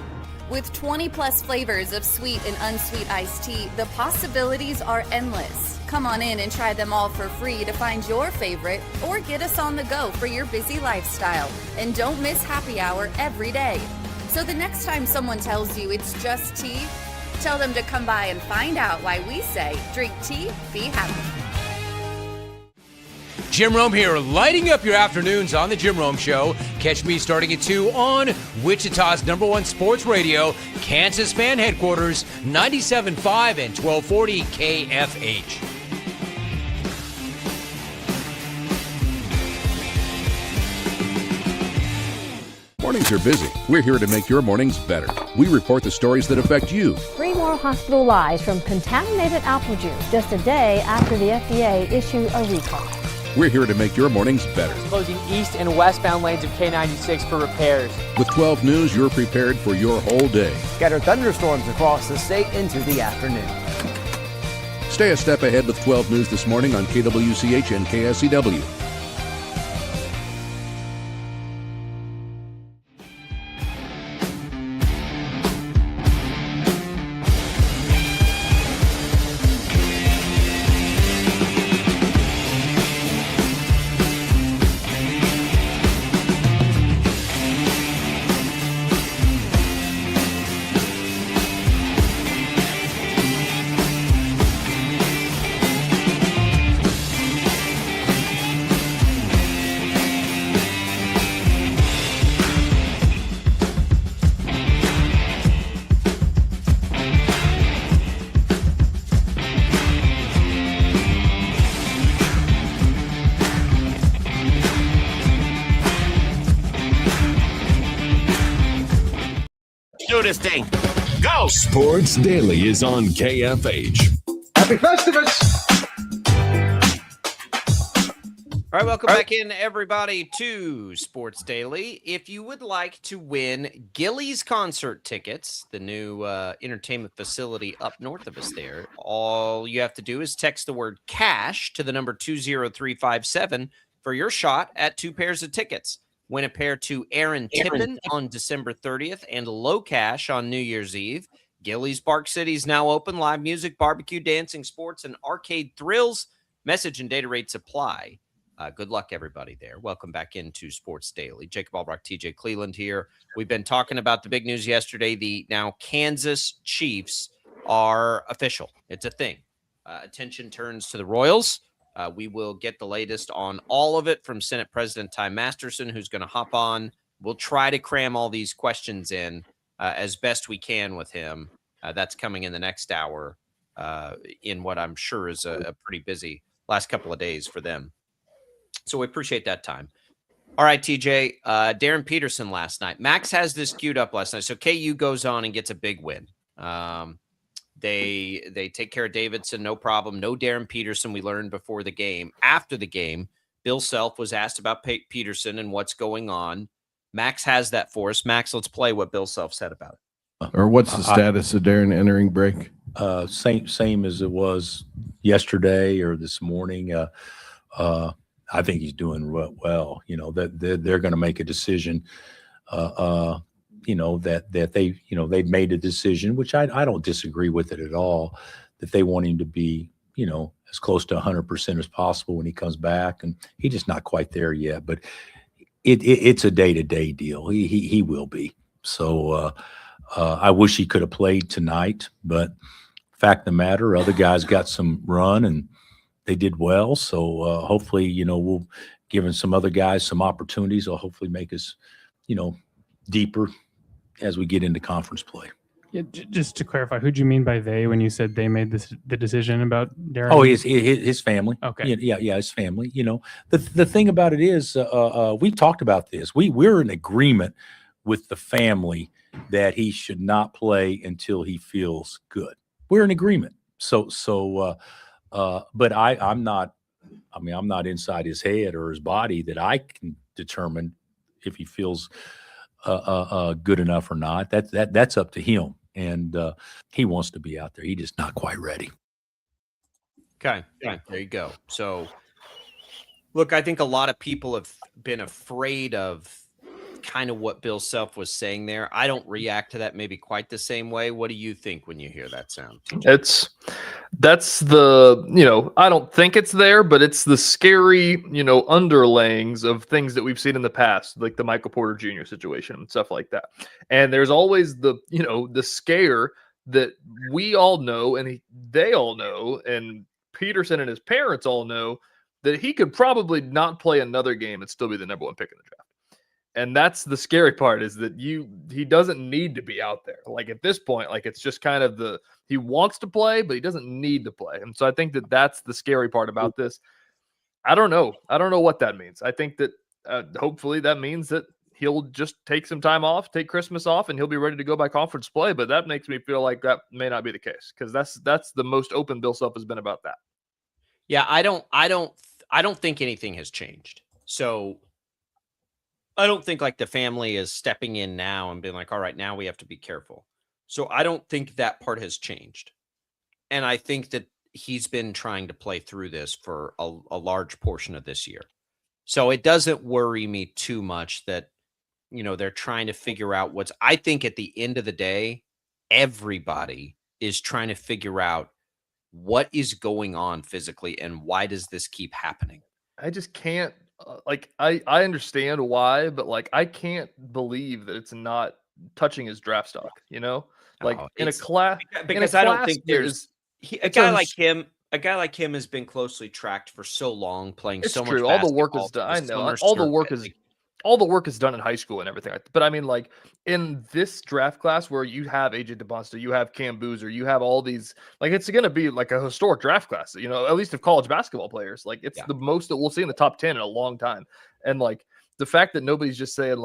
With 20 plus flavors of sweet and unsweet iced tea, the possibilities are endless. Come on in and try them all for free to find your favorite, or get us on the go for your busy lifestyle. And don't miss happy hour every day. So the next time someone tells you it's just tea, tell them to come by and find out why we say, drink tea, be happy.
Jim Rome here, lighting up your afternoons on The Jim Rome Show. Catch me starting at 2 on Wichita's #1 sports radio, Kansas Fan Headquarters, 97.5 and 1240 KFH.
Mornings are busy. We're here to make your mornings better. We report the stories that affect you.
3 more hospital lies from contaminated apple juice just a day after the FDA issued a recall.
We're here to make your mornings better.
Closing east and westbound lanes of K96 for repairs.
With 12 News, you're prepared for your whole day.
Scattered thunderstorms across the state into the afternoon.
Stay a step ahead with 12 News this morning on KWCH and KSCW.
Do this thing.
Go! Sports Daily is on KFH.
Happy Festivus!
All right, welcome back in, everybody, to Sports Daily. If you would like to win Gillies concert tickets, the new entertainment facility up north of us there, all you have to do is text the word cash to the number 20357 for your shot at 2 pairs of tickets. Win a pair to Aaron Tippin on December 30th and Low Cash on New Year's Eve. Gillies Park City is now open. Live music, barbecue, dancing, sports, and arcade thrills. Message and data rates apply. Good luck, everybody there. Welcome back into Sports Daily. Jacob Albrock, TJ Cleveland here. We've been talking about the big news yesterday. The now Kansas Chiefs are official. It's a thing. Attention turns to the Royals. We will get the latest on all of it from Senate President Ty Masterson, who's going to hop on. We'll try to cram all these questions in as best we can with him. That's coming in the next hour in what I'm sure is a pretty busy last couple of days for them. So we appreciate that time. All right, TJ, Darryn Peterson last night. Max has this queued up last night. So KU goes on and gets a big win. They take care of Davidson, no problem. No Darryn Peterson, we learned before the game. After the game, Bill Self was asked about Peterson and what's going on. Max has that for us. Max, let's play what Bill Self said about it.
Or what's the status of Darryn entering break?
Same as it was yesterday or this morning. I think he's doing well. You know, that they're going to make a decision. That they've made a decision, which I don't disagree with it at all, that they want him to be, as close to 100% as possible when he comes back. And he's just not quite there yet, but it's a day-to-day deal. He will be. So I wish he could have played tonight, but fact of the matter, other guys got some run and they did well. So hopefully, we'll give some other guys some opportunities. Will hopefully make us, deeper as we get into conference play.
Yeah, just to clarify, who'd you mean by they when you said they made the decision about Darryn?
Oh, his family.
Okay.
Yeah, his family. The thing about it is, we talked about this. We're in agreement with the family that he should not play until he feels good. We're in agreement. But I'm not. I mean, I'm not inside his head or his body that I can determine if he feels good enough or not. That's up to him. And he wants to be out there. He's just not quite ready.
Okay. There you go. So, look, I think a lot of people have been afraid of kind of what Bill Self was saying there. I don't react to that maybe quite the same way. What do you think when you hear that sound?
That's the, I don't think it's there, but it's the scary, underlayings of things that we've seen in the past, like the Michael Porter Jr. situation and stuff like that. And there's always the scare that we all know and they all know, and Peterson and his parents all know that he could probably not play another game and still be the number one pick in the draft. And that's the scary part, is that he doesn't need to be out there. Like at this point, like it's just kind of he wants to play, but he doesn't need to play. And so I think that that's the scary part about this. I don't know what that means. I think that hopefully that means that he'll just take some time off, take Christmas off, and he'll be ready to go by conference play. But that makes me feel like that may not be the case, because that's the most open Bill Self has been about that.
Yeah, I don't think anything has changed. So I don't think like the family is stepping in now and being like, all right, now we have to be careful. So I don't think that part has changed. And I think that he's been trying to play through this for a large portion of this year. So it doesn't worry me too much that, they're trying to figure out I think at the end of the day, everybody is trying to figure out what is going on physically and why does this keep happening?
I just can't. I understand why, but I can't believe that it's not touching his draft stock, in a class.
Because I don't think there's a guy like him. A guy like him has been closely tracked for so long, playing so much basketball.
All the work is done. I know. All the work is done in high school and everything. But I mean, in this draft class where you have AJ DeBonsta, you have Cam Boozer, you have all these, it's going to be like a historic draft class, at least of college basketball players. It's the most that we'll see in the top 10 in a long time. And the fact that nobody's just saying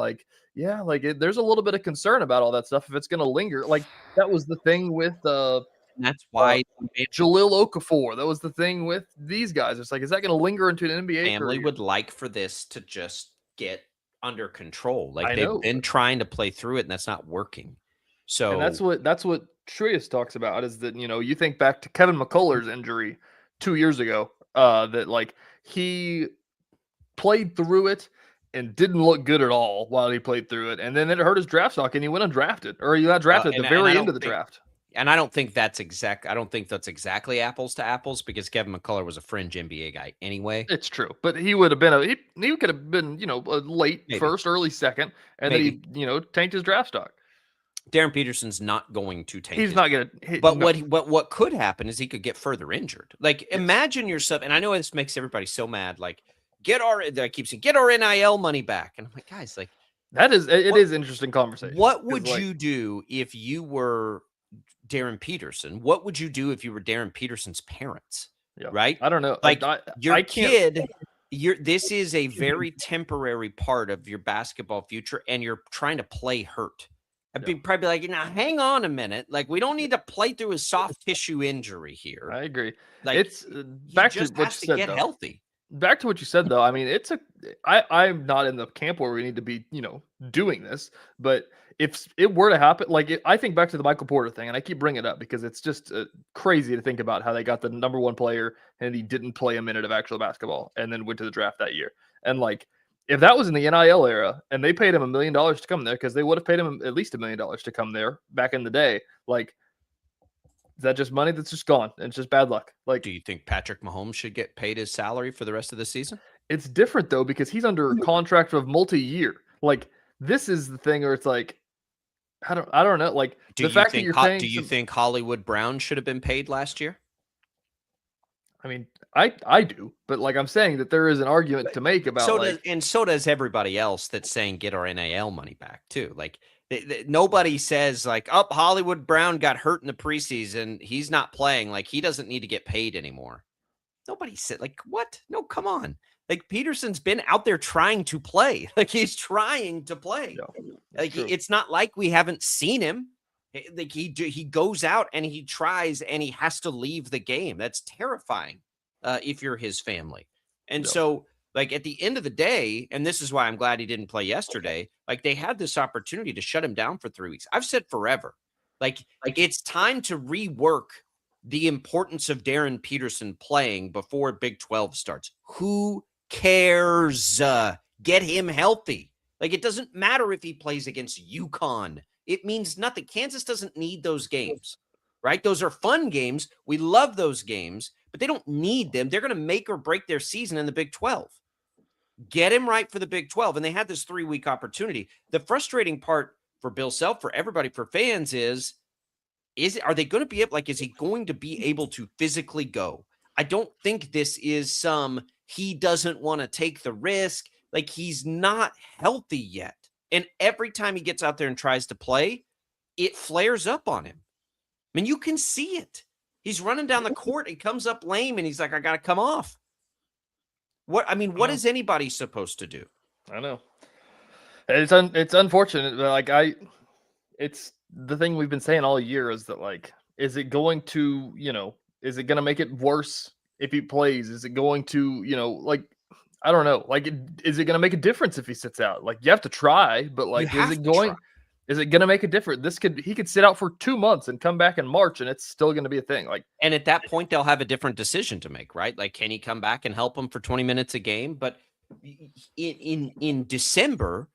there's a little bit of concern about all that stuff if it's going to linger. That was the thing with
that's why
Jahlil Okafor. That was the thing with these guys. It's is that going to linger into an NBA
family
career?
Would like for this to just get under control. They've been trying to play through it and that's not working. So
and that's what Trias talks about, is that, you think back to Kevin McCullough's injury 2 years ago, that he played through it and didn't look good at all while he played through it. And then it hurt his draft stock and he went undrafted, or he got drafted at the very end of the draft.
And I don't think that's exactly apples to apples, because Kevin McCullough was a fringe NBA guy anyway.
It's true, but he would have been he could have been a late first, early second, and then he tanked his draft stock.
Darryn Peterson's not going to tank.
He's not going to.
But what could happen is he could get further injured. Imagine yourself, and I know this makes everybody so mad. Get our NIL money back, and I'm like, guys,
that is it is interesting conversation.
What would you do if you were Darryn Peterson? What would you do if you were Darryn Peterson's parents?
Yeah.
Right?
I don't know.
Your kid, this is a very temporary part of your basketball future, and you're trying to play hurt. I'd be probably now hang on a minute. We don't need to play through a soft tissue injury here.
I agree.
It's back to what you said, get healthy.
Back to what you said, though. I mean, I'm not in the camp where we need to be, doing this, but if it were to happen, I think back to the Michael Porter thing, and I keep bringing it up because it's just crazy to think about how they got the number one player and he didn't play a minute of actual basketball and then went to the draft that year. And if that was in the NIL era and they paid him $1 million to come there, because they would have paid him at least $1 million to come there back in the day, Is that just money that's just gone? It's just bad luck. Like,
do you think Patrick Mahomes should get paid his salary for the rest of the season?
It's different though, because he's under contract of multi-year. Like, this is the thing where it's like, I don't know. Like,
do you think Hollywood Brown should have been paid last year?
I mean, I do, but like I'm saying that there is an argument to make about
so does everybody else that's saying get our NAL money back too. Like nobody says like, oh, Hollywood Brown got hurt in the preseason, he's not playing, like he doesn't need to get paid anymore. Nobody said like what? No, come on. Like Peterson's been out there trying to play. Like he's trying to play. Like it's not like we haven't seen him. Like he goes out and he tries and he has to leave the game. That's terrifying if you're his family. And so like at the end of the day, and this is why I'm glad he didn't play yesterday, like they had this opportunity to shut him down for 3 weeks. I've said forever, like it's time to rework the importance of Darryn Peterson playing before Big 12 starts. Who cares? Get him healthy. Like it doesn't matter if he plays against UConn. It means nothing. Kansas doesn't need those games, right? Those are fun games. We love those games, but they don't need them. They're going to make or break their season in the Big 12. Get him right for the Big 12. And they had this 3-week opportunity. The frustrating part for Bill Self, for everybody, for fans are they going to be able, like, is he going to be able to physically go? I don't think this is he doesn't want to take the risk. Like he's not healthy yet. And every time he gets out there and tries to play, it flares up on him. I mean, you can see it. He's running down the court and comes up lame, and he's like, I got to come off. What is anybody supposed to do?
I know. It's unfortunate. But it's the thing we've been saying all year is that, like, is it going to, is it going to make it worse if he plays? Is it going to, I don't know. Like, is it going to make a difference if he sits out? Like, you have to try, but like, is it going to make a difference? He could sit out for 2 months and come back in March, and it's still going to be a thing. Like,
and at that point, they'll have a different decision to make, right? Like, can he come back and help him for 20 minutes a game? But in December,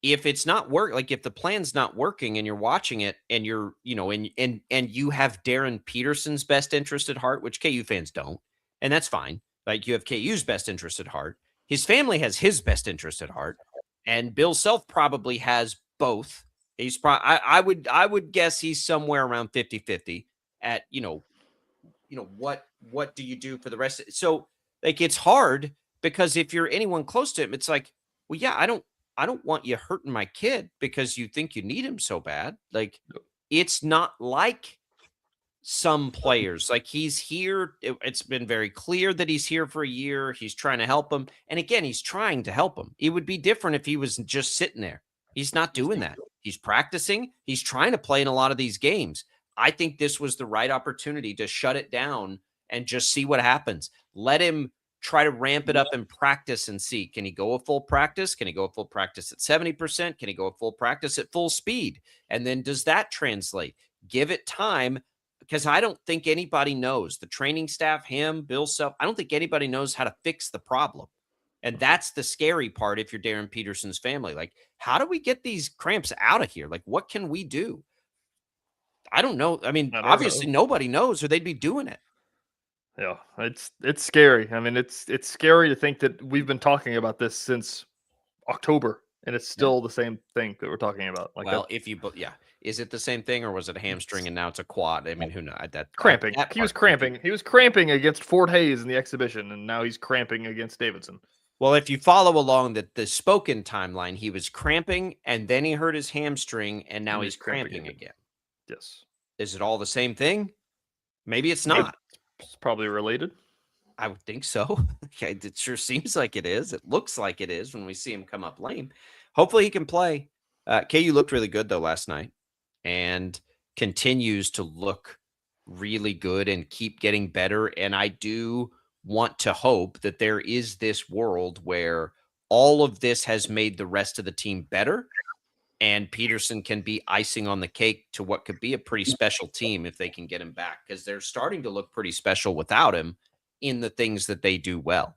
if it's not like if the plan's not working and you're watching it and you're, and you have Darryn Peterson's best interest at heart, which KU fans don't, and that's fine. Like you have KU's best interest at heart. His family has his best interest at heart. And Bill Self probably has both. He's I would guess he's somewhere around 50-50 at, what do you do for the rest of it? So like, it's hard because if you're anyone close to him, it's like, well, yeah, I don't want you hurting my kid because you think you need him so bad. Like it's not like some players. Like he's here. It's been very clear that he's here for a year. He's trying to help him. And again, he's trying to help him. It would be different if he was just sitting there. He's not doing that. He's practicing. He's trying to play in a lot of these games. I think this was the right opportunity to shut it down and just see what happens. Let him try to ramp it up in practice and see, can he go a full practice? Can he go a full practice at 70%? Can he go a full practice at full speed? And then does that translate? Give it time. Because I don't think anybody knows, the training staff, him, Bill Self, I don't think anybody knows how to fix the problem. And that's the scary part if you're Darryn Peterson's family. Like, how do we get these cramps out of here? Like, what can we do? I don't know. I mean, obviously nobody knows or they'd be doing it.
Yeah, it's scary. I mean, it's scary to think that we've been talking about this since October and it's still the same thing that we're talking about. Like,
well, is it the same thing or was it a hamstring and now it's a quad? I mean, who knows?
Cramping. He was cramping. He was cramping against Fort Hayes in the exhibition, and now he's cramping against Davidson.
Well, if you follow along the spoken timeline, he was cramping and then he hurt his hamstring and now he's cramping again.
Yes.
Is it all the same thing? Maybe it's not.
It's probably related.
I would think so. It sure seems like it is. It looks like it is when we see him come up lame. Hopefully he can play. KU looked really good though last night and continues to look really good and keep getting better. And I do want to hope that there is this world where all of this has made the rest of the team better and Peterson can be icing on the cake to what could be a pretty special team if they can get him back, because they're starting to look pretty special without him in the things that they do well,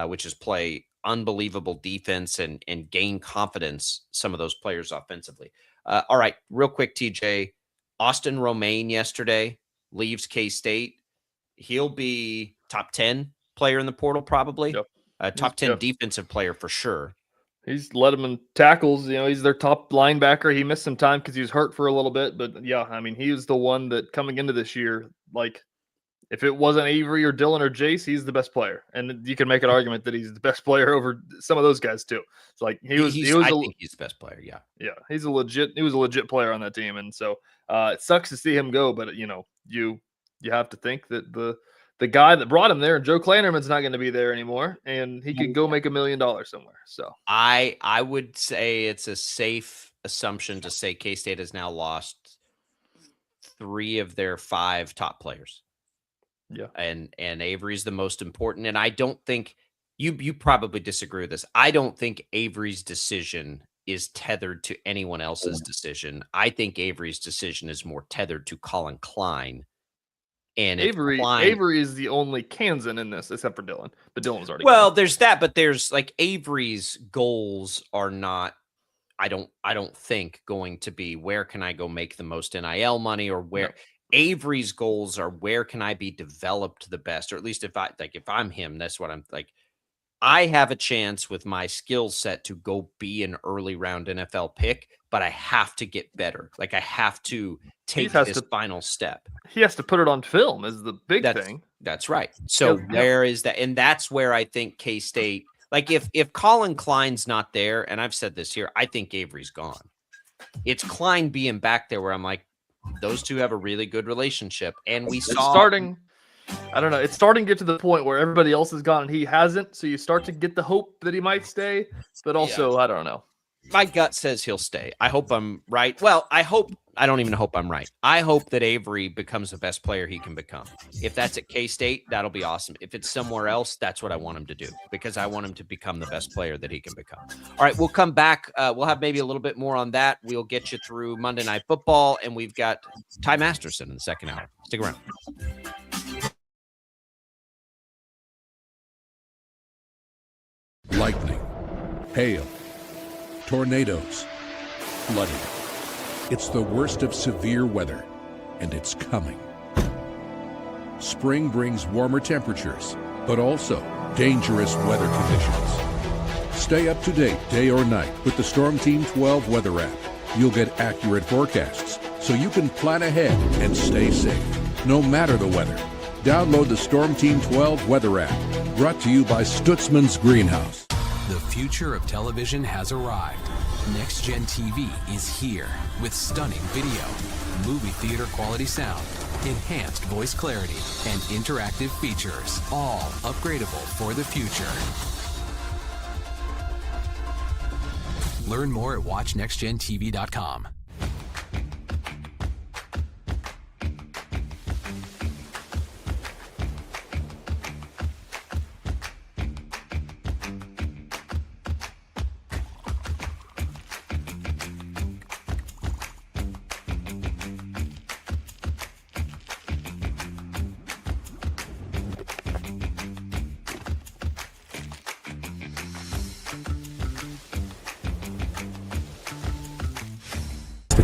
which is play unbelievable defense and gain confidence, some of those players offensively. All right, real quick, TJ. Austin Romaine yesterday, leaves K-State, he'll be top 10 player in the portal probably.
Yep.
Top 10 defensive player for sure.
He's led them in tackles. He's their top linebacker. He missed some time because he was hurt for a little bit. But, yeah, I mean, he was the one that coming into this year, like, if it wasn't Avery or Dylan or Jace, he's the best player. And you can make an argument that he's the best player over some of those guys, too. It's like I think
he's the best player, yeah.
Yeah, he was a legit player on that team. And so it sucks to see him go. But, you have to think that the guy that brought him there, Joe Klanderman's not going to be there anymore, and he could go make $1 million somewhere. So
I would say it's a safe assumption to say K-State has now lost 3 of their 5 top players.
Yeah,
and Avery's the most important. And I don't think you probably disagree with this. I don't think Avery's decision is tethered to anyone else's decision. I think Avery's decision is more tethered to Colin Klein. And
Avery is the only Kansan in this, except for Dylan. But Dylan was already
gone. There's that, but there's like Avery's goals are not. I don't think going to be where can I go make the most NIL money or where. No. Avery's goals are where can I be developed the best, or at least if I'm him, that's what I'm like. I have a chance with my skill set to go be an early round NFL pick, but I have to get better. Like I have to take this final step.
He has to put it on film is the big thing.
That's right. So where is that? And that's where I think K-State, like if Colin Klein's not there, and I've said this here, I think Avery's gone. It's Klein being back there where I'm like, those two have a really good relationship. And we saw
I don't know. It's starting to get to the point where everybody else has gone and he hasn't. So you start to get the hope that he might stay. But also, I don't know.
My gut says he'll stay. I hope I'm right. Well, I don't even hope I'm right. I hope that Avery becomes the best player he can become. If that's at K-State, that'll be awesome. If it's somewhere else, that's what I want him to do because I want him to become the best player that he can become. All right, we'll come back. We'll have maybe a little bit more on that. We'll get you through Monday Night Football, and we've got Ty Masterson in the second hour. Stick around.
Lightning, hail, tornadoes, flooding. It's the worst of severe weather, and it's coming. Spring brings warmer temperatures, but also dangerous weather conditions. Stay up to date day or night with the Storm Team 12 weather app. You'll get accurate forecasts, so you can plan ahead and stay safe, no matter the weather. Download the Storm Team 12 weather app, brought to you by Stutzman's Greenhouse.
The future of television has arrived. Next Gen TV is here with stunning video, movie theater quality sound, enhanced voice clarity, and interactive features, all upgradable for the future. Learn more at watchnextgentv.com.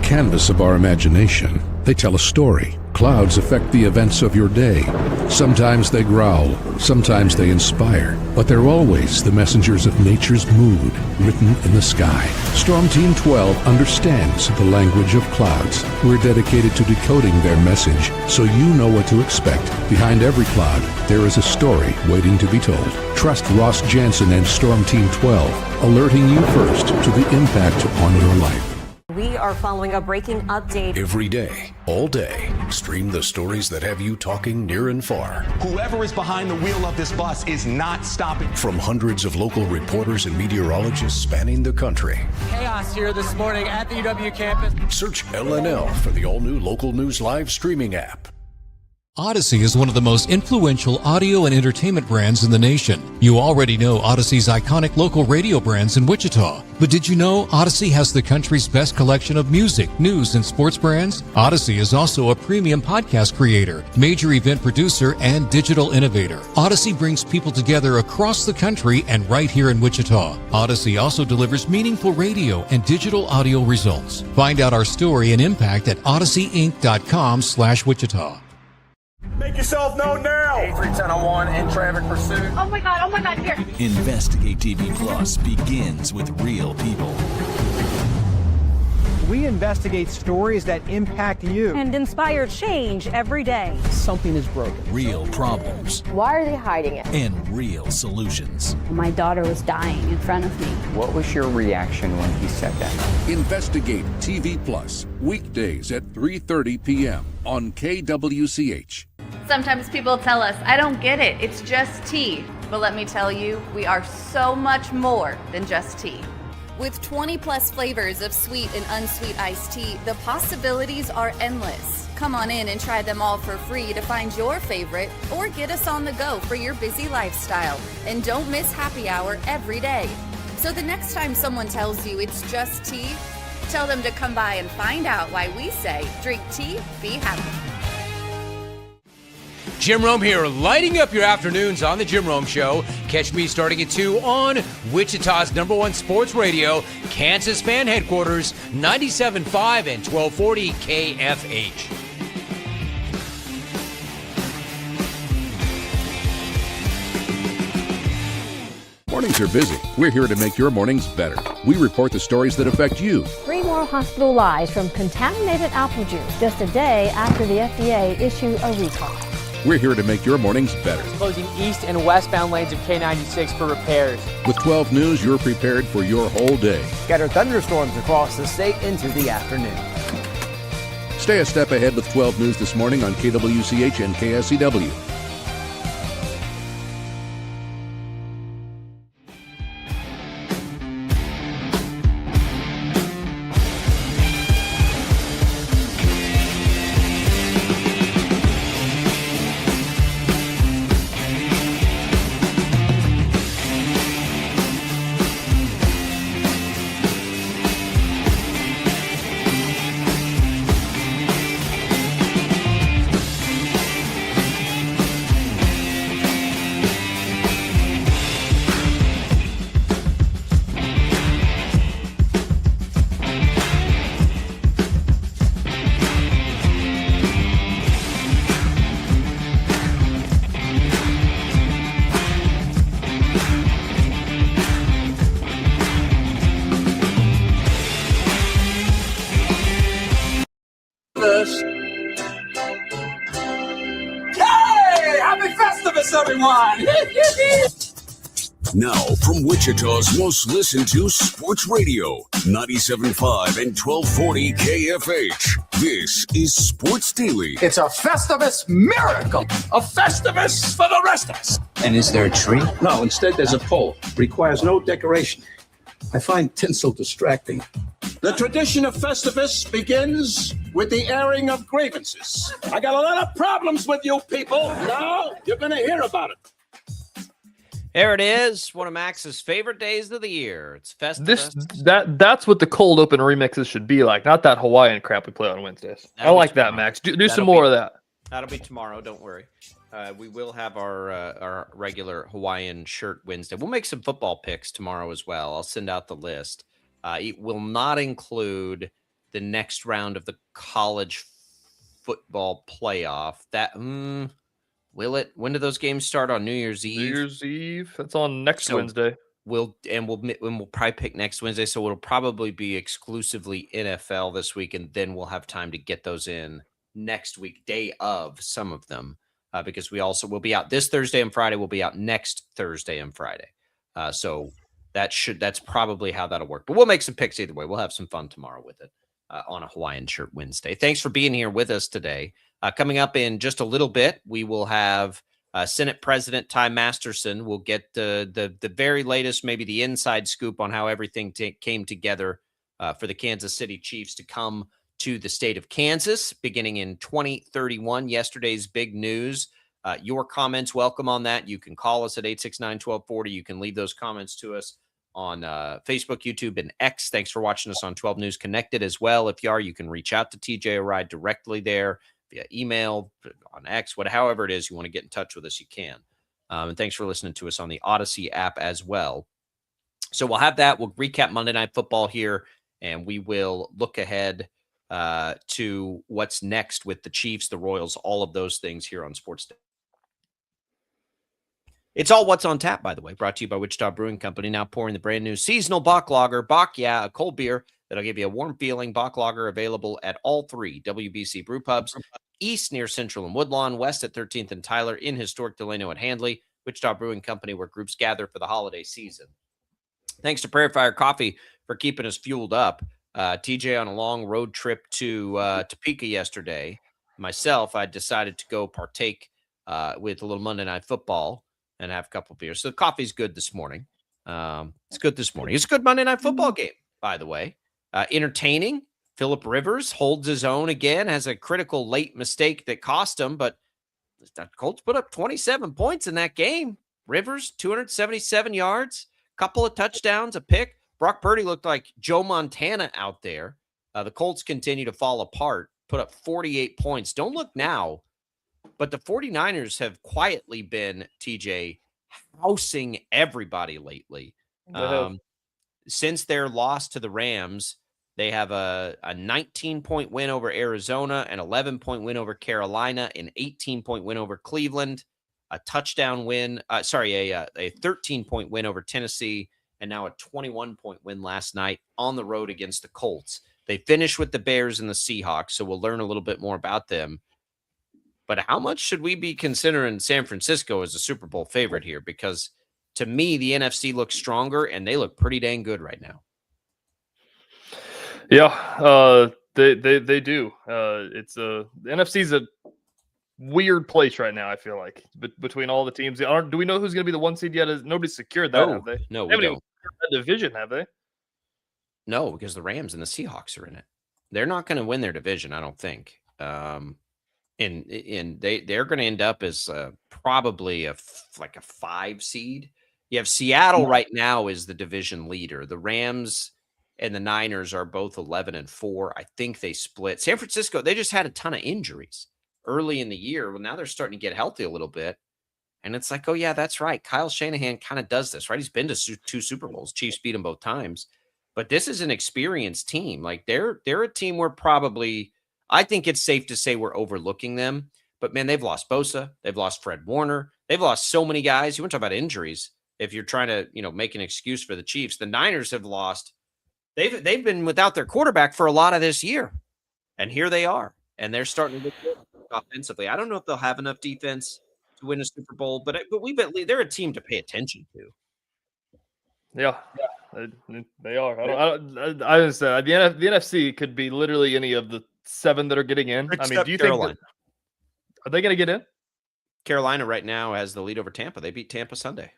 Canvas of our imagination. They tell a story. Clouds affect the events of your day. Sometimes they growl, sometimes they inspire, but they're always the messengers of nature's mood, written in the sky. Storm Team 12 understands the language of clouds. We're dedicated to decoding their message, so you know what to expect. Behind every cloud, there is a story waiting to be told. Trust Ross Jansen and Storm Team 12, alerting you first to the impact on your life.
We are following a breaking update.
Every day, all day, stream the stories that have you talking near and far.
Whoever is behind the wheel of this bus is not stopping.
From hundreds of local reporters and meteorologists spanning the country.
Chaos here this morning at the UW campus.
Search LNL for the all-new Local News Live streaming app.
Odyssey is one of the most influential audio and entertainment brands in the nation. You already know Odyssey's iconic local radio brands in Wichita. But did you know Odyssey has the country's best collection of music, news, and sports brands? Odyssey is also a premium podcast creator, major event producer, and digital innovator. Odyssey brings people together across the country and right here in Wichita. Odyssey also delivers meaningful radio and digital audio results. Find out our story and impact at odysseyinc.com/Wichita.
Make yourself known now.
83101 in traffic pursuit.
Oh my God, here.
Investigate TV Plus begins with real people.
We investigate stories that impact you.
And inspire change every day.
Something is broken.
Real problems
Why are they hiding it?
and real solutions.
My daughter was dying in front of me.
What was your reaction when he said that?
Investigate TV Plus, weekdays at 3:30 p.m. on KWCH.
Sometimes people tell us, I don't get it, it's just tea. But let me tell you, we are so much more than just tea. With 20 plus flavors of sweet and unsweet iced tea, the possibilities are endless. Come on in and try them all for free to find your favorite or get us on the go for your busy lifestyle. And don't miss happy hour every day. So the next time someone tells you it's just tea, tell them to come by and find out why we say, drink tea, be happy.
Jim Rome here, lighting up your afternoons on The Jim Rome Show. Catch me starting at 2 on Wichita's #1 sports radio, Kansas Fan Headquarters, 97.5 and 1240 KFH.
Mornings are busy. We're here to make your mornings better. We report the stories that affect you.
3 more hospitalized from contaminated apple juice just a day after the FDA issued a recall.
We're here to make your mornings better.
Closing east and westbound lanes of K96 for repairs.
With 12 News, you're prepared for your whole day.
Scattered thunderstorms across the state into the afternoon.
Stay a step ahead with 12 News this morning on KWCH and KSCW.
Hey, happy Festivus, everyone!
Now, from Wichita's most listened to sports radio, 97.5 and 1240 KFH. This is Sports Daily.
It's a Festivus miracle! A Festivus for the rest of us!
And is there a tree?
No, instead there's a pole. Requires no decoration. I find tinsel distracting. The tradition of Festivus begins with the airing of grievances. I got a lot of problems with you people. Now you're going to hear about it.
There it is, one of Max's favorite days of the year. It's Festivus.
That's what the cold open remixes should be like, not that Hawaiian crap we play on Wednesdays. I like that, Max. Do some more of that.
That'll be tomorrow. Don't worry. We will have our regular Hawaiian shirt Wednesday. We'll make some football picks tomorrow as well. I'll send out the list. It will not include the next round of the college football playoff. Will it? When do those games start? On New Year's Eve?
New Year's Eve. That's on next Wednesday.
We'll probably pick next Wednesday. So it'll probably be exclusively NFL this week, and then we'll have time to get those in next week, day of some of them, because we also will be out this Thursday and Friday. We'll be out next Thursday and Friday. So that's probably how that'll work. But we'll make some picks either way. We'll have some fun tomorrow with it on a Hawaiian Shirt Wednesday. Thanks for being here with us today. Coming up in just a little bit, we will have Senate President Ty Masterson. We'll get the very latest, maybe the inside scoop on how everything came together for the Kansas City Chiefs to come to the state of Kansas beginning in 2031. Yesterday's big news. Your comments, welcome on that. You can call us at 869-1240. You can leave those comments to us on Facebook, YouTube, and X. Thanks for watching us on 12 News Connected as well. If you are, you can reach out to TJ O'Reilly directly there via email, on X, however it is you want to get in touch with us, you can. And thanks for listening to us on the Odyssey app as well. So we'll have that. We'll recap Monday Night Football here, and we will look ahead to what's next with the Chiefs, the Royals, all of those things here on Sports Day. It's all what's on tap, by the way, brought to you by Wichita Brewing Company, now pouring the brand new seasonal Bach Lager. Bach, a cold beer that'll give you a warm feeling. Bach Lager available at all 3 WBC brew pubs, east near Central and Woodlawn, west at 13th and Tyler, in historic Delano and Handley. Wichita Brewing Company, where groups gather for the holiday season. Thanks to Prairie Fire Coffee for keeping us fueled up. TJ on a long road trip to Topeka yesterday. Myself, I decided to go partake with a little Monday Night Football and have a couple of beers. So the coffee's good this morning. It's good this morning. It's a good Monday Night Football game, by the way. Entertaining. Phillip Rivers holds his own again, has a critical late mistake that cost him, but the Colts put up 27 points in that game. Rivers, 277 yards, couple of touchdowns, a pick. Brock Purdy looked like Joe Montana out there. The Colts continue to fall apart, put up 48 points. Don't look now, but the 49ers have quietly been, TJ, housing everybody lately. Since their loss to the Rams, they have a 19-point win over Arizona, an 11-point win over Carolina, an 18-point win over Cleveland, a touchdown win, a 13-point win over Tennessee, and now a 21-point win last night on the road against the Colts. They finished with the Bears and the Seahawks, so we'll learn a little bit more about them. But how much should we be considering San Francisco as a Super Bowl favorite here? Because to me, the NFC looks stronger, and they look pretty dang good right now.
Yeah, they do. The NFC's a weird place right now, I feel like, between all the teams. Do we know who's going to be the 1 seed yet? Nobody's secured that, have they?
No,
they
we don't.
That division, have they?
No, because the Rams and the Seahawks are in it. They're not going to win their division, I don't think. And they're going to end up as probably a 5 seed. You have Seattle right now is the division leader. The Rams and the Niners are both 11-4. I think they split. San Francisco, they just had a ton of injuries early in the year. Well, now they're starting to get healthy a little bit. And it's like, oh, yeah, that's right. Kyle Shanahan kind of does this, right? He's been to 2 Super Bowls. Chiefs beat him both times. But this is an experienced team. Like they're a team where probably, I think it's safe to say we're overlooking them. But, man, they've lost Bosa. They've lost Fred Warner. They've lost so many guys. You want to talk about injuries. If you're trying to, make an excuse for the Chiefs, the Niners have lost. They've been without their quarterback for a lot of this year. And here they are. And they're starting to look good offensively. I don't know if they'll have enough defense to win a Super Bowl, but they're a team to pay attention to.
Yeah, they are. I understand. The NFC could be literally any of the 7 that are getting in.
Except
do you
Carolina.
think are they going to get in?
Carolina right now has the lead over Tampa. They beat Tampa Sunday.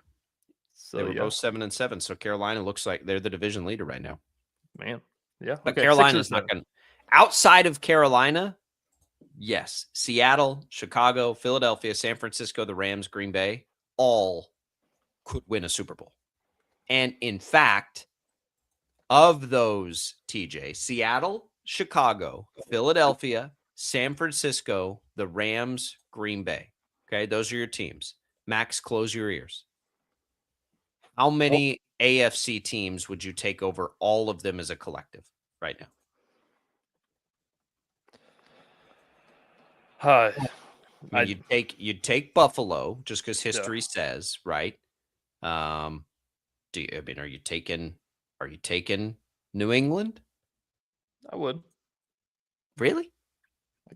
So
they were both 7-7. So Carolina looks like they're the division leader right now.
Man, yeah.
But Carolina's not going to. Outside of Carolina, yes, Seattle, Chicago, Philadelphia, San Francisco, the Rams, Green Bay, all could win a Super Bowl. And in fact, of those, TJ, Seattle, Chicago, Philadelphia, San Francisco, the Rams, Green Bay. Okay, those are your teams. Max, close your ears. How many AFC teams would you take over all of them as a collective right now? You'd take Buffalo just because history says, right? Are you taking New England?
I would.
Really?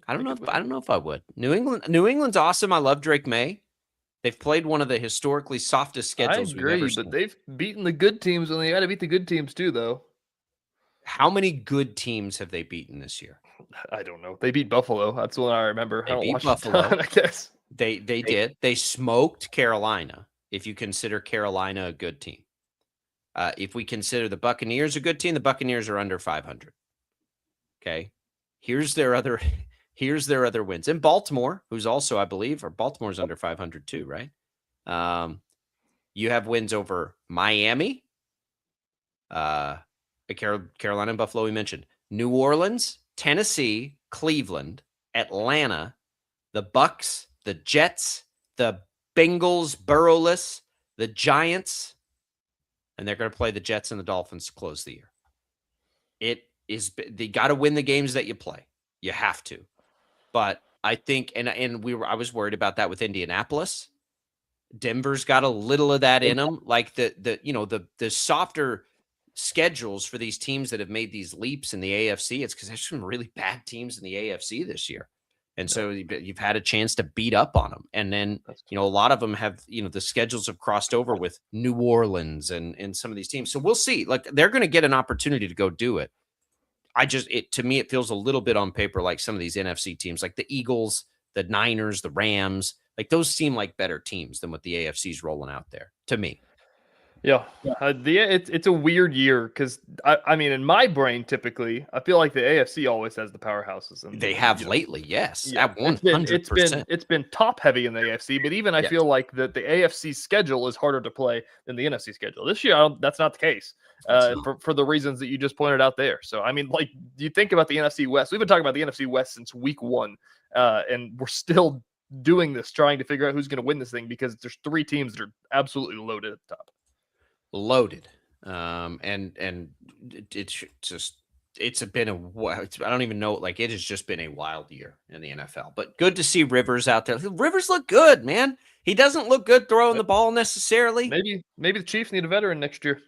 I don't know if I would. New England's awesome. I love Drake May. They've played one of the historically softest schedules we've ever seen.
But they've beaten the good teams when they got to beat the good teams too, though.
How many good teams have they beaten this year?
I don't know. They beat Buffalo. That's what I remember.
They beat Buffalo.
I guess
they did. They smoked Carolina. If you consider Carolina a good team, if we consider the Buccaneers a good team, the Buccaneers are under 500. Okay, here's their other wins. And Baltimore, who's also, I believe, or Baltimore's under 500 too, right? You have wins over Miami, Carolina and Buffalo, we mentioned. New Orleans, Tennessee, Cleveland, Atlanta, the Bucks, the Jets, the Bengals, Burrowless, the Giants, and they're going to play the Jets and the Dolphins to close the year. they got to win the games that you play. You have to. But I think, I was worried about that with Indianapolis. Denver's got a little of that in them, like the softer schedules for these teams that have made these leaps in the AFC. It's because there's some really bad teams in the AFC this year, and so you've had a chance to beat up on them. And then a lot of them have the schedules have crossed over with New Orleans and some of these teams. So we'll see. Like they're going to get an opportunity to go do it. To me, it feels a little bit on paper like some of these NFC teams, like the Eagles, the Niners, the Rams. Like those seem like better teams than what the AFC's rolling out there to me.
Yeah. It's a weird year because I mean, in my brain, typically, I feel like the AFC always has the powerhouses. And
they have lately, yes,
yeah,
at 100%.
It's been top heavy in the AFC, but even I feel like that the AFC schedule is harder to play than the NFC schedule this year. That's not the case for the reasons that you just pointed out there. So I mean, like you think about the NFC West. We've been talking about the NFC West since week 1, and we're still doing this, trying to figure out who's going to win this thing because there's 3 teams that are absolutely loaded at the top.
Loaded. And it's been I don't even know, like it has just been a wild year in the NFL, but good to see Rivers out there. Rivers look good, man. He doesn't look good throwing the ball necessarily.
Maybe the Chiefs need a veteran next year.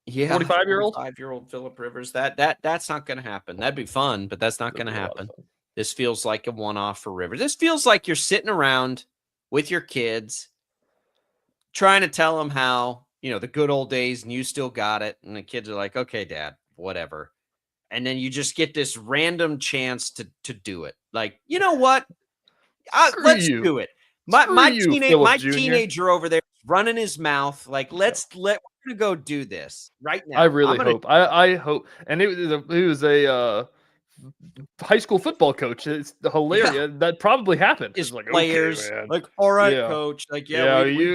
Yeah.
45-year-old
Phillip Rivers. That's not going to happen. That'd be fun, but that's not going to happen. This feels like a one-off for Rivers. This feels like you're sitting around with your kids trying to tell them how, the good old days and you still got it. And the kids are like, okay, Dad, whatever. And then you just get this random chance to do it. Like, you know what? Let's do it. My teenager over there is running his mouth. Like, we're going to go do this right now.
I really hope. I hope. And he was a high school football coach. It's hilarious. Yeah. That probably happened.
His
like
players,
okay,
like, all right, coach. Like, we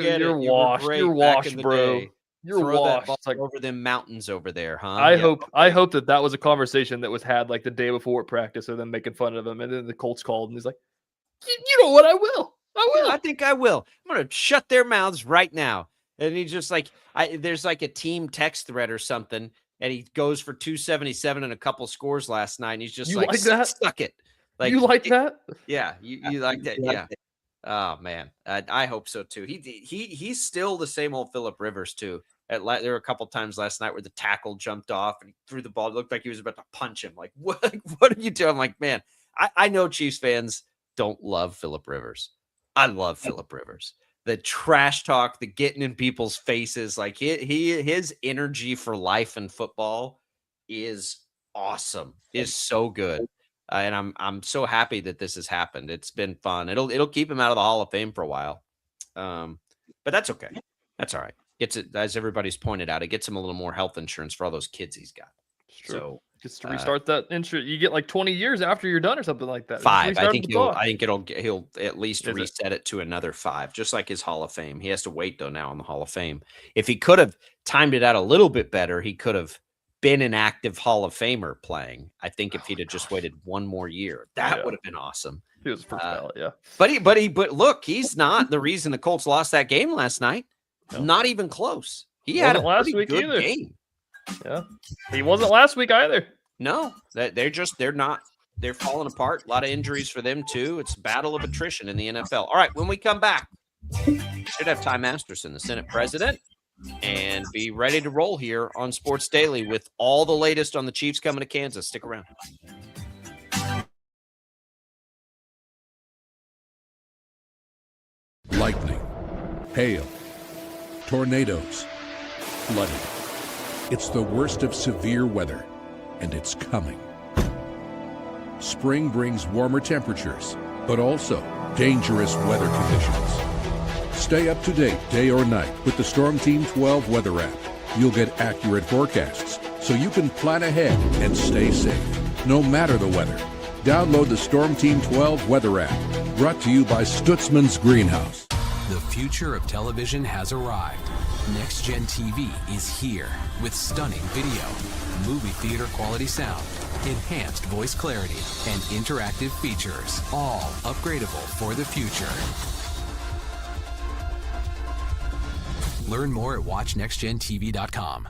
get
you're
it.
washed. You're washed, bro. You're
Throw
washed.
that ball over them mountains over there, huh?
I hope that was a conversation that was had like the day before practice of them making fun of him, and then the Colts called and he's like, "You know what? I will.
I think I will. I'm gonna shut their mouths right now." And he's just like, there's like a team text thread or something. And he goes for 277 and a couple scores last night. And he's just like
that?
Suck it. Like
you like that?
Yeah. You like that. Yeah. Oh man. I hope so too. He's still the same old Phillip Rivers too. There were a couple times last night where the tackle jumped off and he threw the ball. It looked like he was about to punch him. Like, what are you doing? I'm like, man, I know Chiefs fans don't love Phillip Rivers. I love Phillip Rivers. The trash talk, the getting in people's faces, like his energy for life and football is awesome. Is so good, and I'm so happy that this has happened. It's been fun. It'll keep him out of the Hall of Fame for a while, but that's okay. That's all right. Gets it, as everybody's pointed out, it gets him a little more health insurance for all those kids he's got. So
gets to restart that insurance. You get like 20 years after you're done or something like that.
5. I think he'll at least reset it to another 5, just like his Hall of Fame. He has to wait though now on the Hall of Fame. If he could have timed it out a little bit better, he could have been an active Hall of Famer playing. I think if he'd have just waited one more year, that would have been awesome.
He was first ballot, yeah.
But look, he's not the reason the Colts lost that game last night. No. Not even close. He had a
last week
good
either.
game.
Yeah, he wasn't last week either.
No, they're falling apart. A lot of injuries for them too. It's a battle of attrition in the NFL. All right, when we come back, should have Ty Masterson, the Senate President, and be ready to roll here on Sports Daily with all the latest on the Chiefs coming to Kansas. Stick around.
Lightning, hail, tornadoes, flooding. It's the worst of severe weather, and it's coming. Spring brings warmer temperatures, but also dangerous weather conditions. Stay up to date day or night with the Storm Team 12 weather app. You'll get accurate forecasts, so you can plan ahead and stay safe, no matter the weather. Download the Storm Team 12 weather app, brought to you by Stutzman's Greenhouse.
The future of television has arrived. Next Gen TV is here with stunning video, movie theater quality sound, enhanced voice clarity, and interactive features, all upgradable for the future. Learn more at watchnextgentv.com.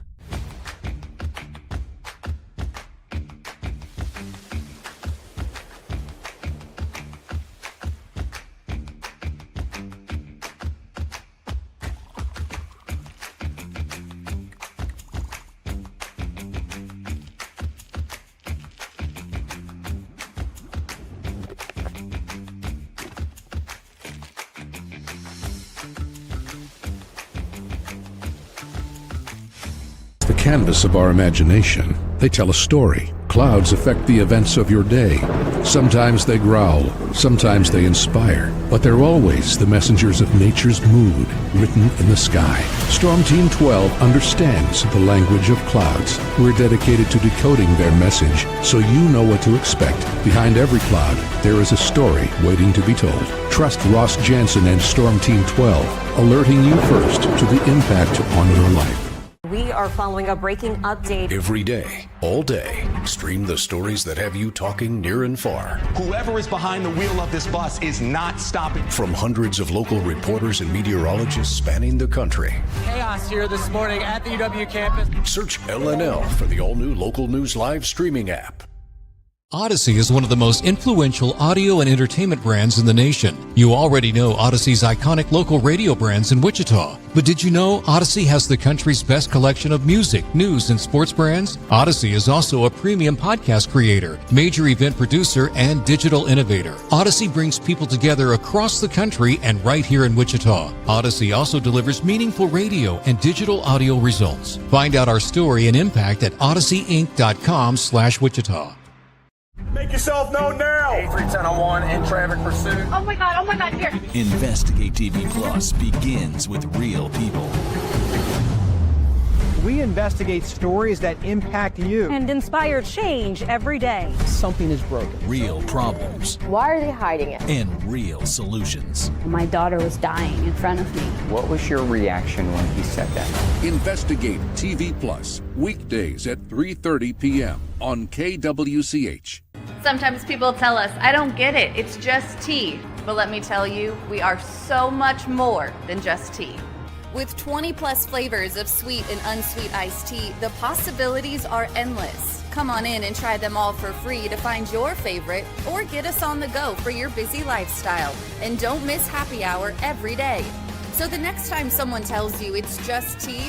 canvas of our imagination. They tell a story. Clouds affect the events of your day. Sometimes they growl, sometimes they inspire, but they're always the messengers of nature's mood written in the sky. Storm Team 12 understands the language of clouds. We're dedicated to decoding their message so you know what to expect. Behind every cloud, there is a story waiting to be told. Trust Ross Jansen and Storm Team 12, alerting you first to the impact on your life.
We are following a breaking update.
Every day, all day, stream the stories that have you talking near and far.
Whoever is behind the wheel of this bus is not stopping.
From hundreds of local reporters and meteorologists spanning the country.
Chaos here this morning at the UW campus.
Search LNL for the all-new Local News Live streaming app.
Odyssey is one of the most influential audio and entertainment brands in the nation. You already know Odyssey's iconic local radio brands in Wichita. But did you know Odyssey has the country's best collection of music, news, and sports brands? Odyssey is also a premium podcast creator, major event producer, and digital innovator. Odyssey brings people together across the country and right here in Wichita. Odyssey also delivers meaningful radio and digital audio results. Find out our story and impact at odysseyinc.com/Wichita.
Make yourself known now.
83-1001 in traffic pursuit.
Oh my God, here.
Investigate TV Plus begins with real people.
We investigate stories that impact you.
And inspire change every day.
Something is broken.
Real problems.
Why are they hiding it?
And real solutions.
My daughter was dying in front of me.
What was your reaction when he said that?
Investigate TV Plus, weekdays at 3:30 p.m. on KWCH.
Sometimes people tell us, I don't get it, it's just tea. But let me tell you, we are so much more than just tea. With 20 plus flavors of sweet and unsweet iced tea, the possibilities are endless. Come on in and try them all for free to find your favorite or get us on the go for your busy lifestyle. And don't miss happy hour every day. So the next time someone tells you it's just tea,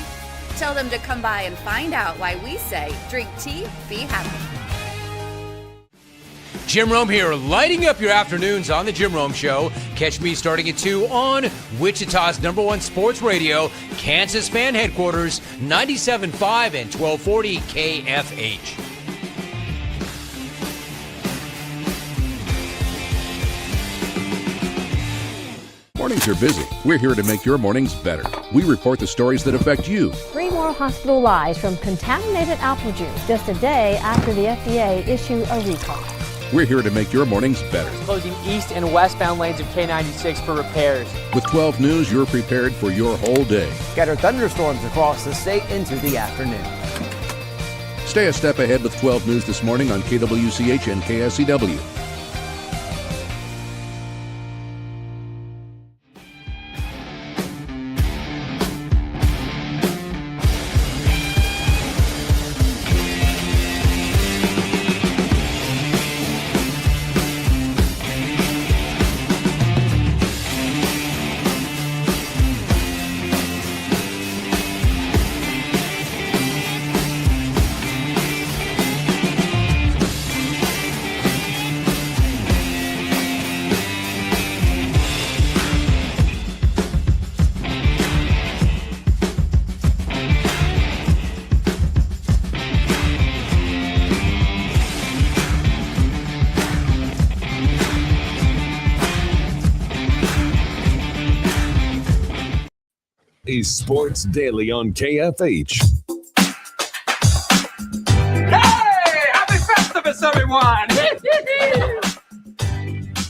tell them to come by and find out why we say, drink tea, be happy.
Jim Rome here, lighting up your afternoons on The Jim Rome Show. Catch me starting at 2 on Wichita's #1 sports radio, Kansas Fan Headquarters, 97.5 and 1240 KFH.
Mornings are busy. We're here to make your mornings better. We report the stories that affect you.
3 more hospital lies from contaminated apple juice just a day after the FDA issued a recall.
We're here to make your mornings better.
Closing east and westbound lanes of K96 for repairs.
With 12 News, you're prepared for your whole day.
Scattered thunderstorms across the state into the afternoon.
Stay a step ahead with 12 News this morning on KWCH and KSCW.
is Sports Daily on KFH.
Hey! Happy Festivus, everyone!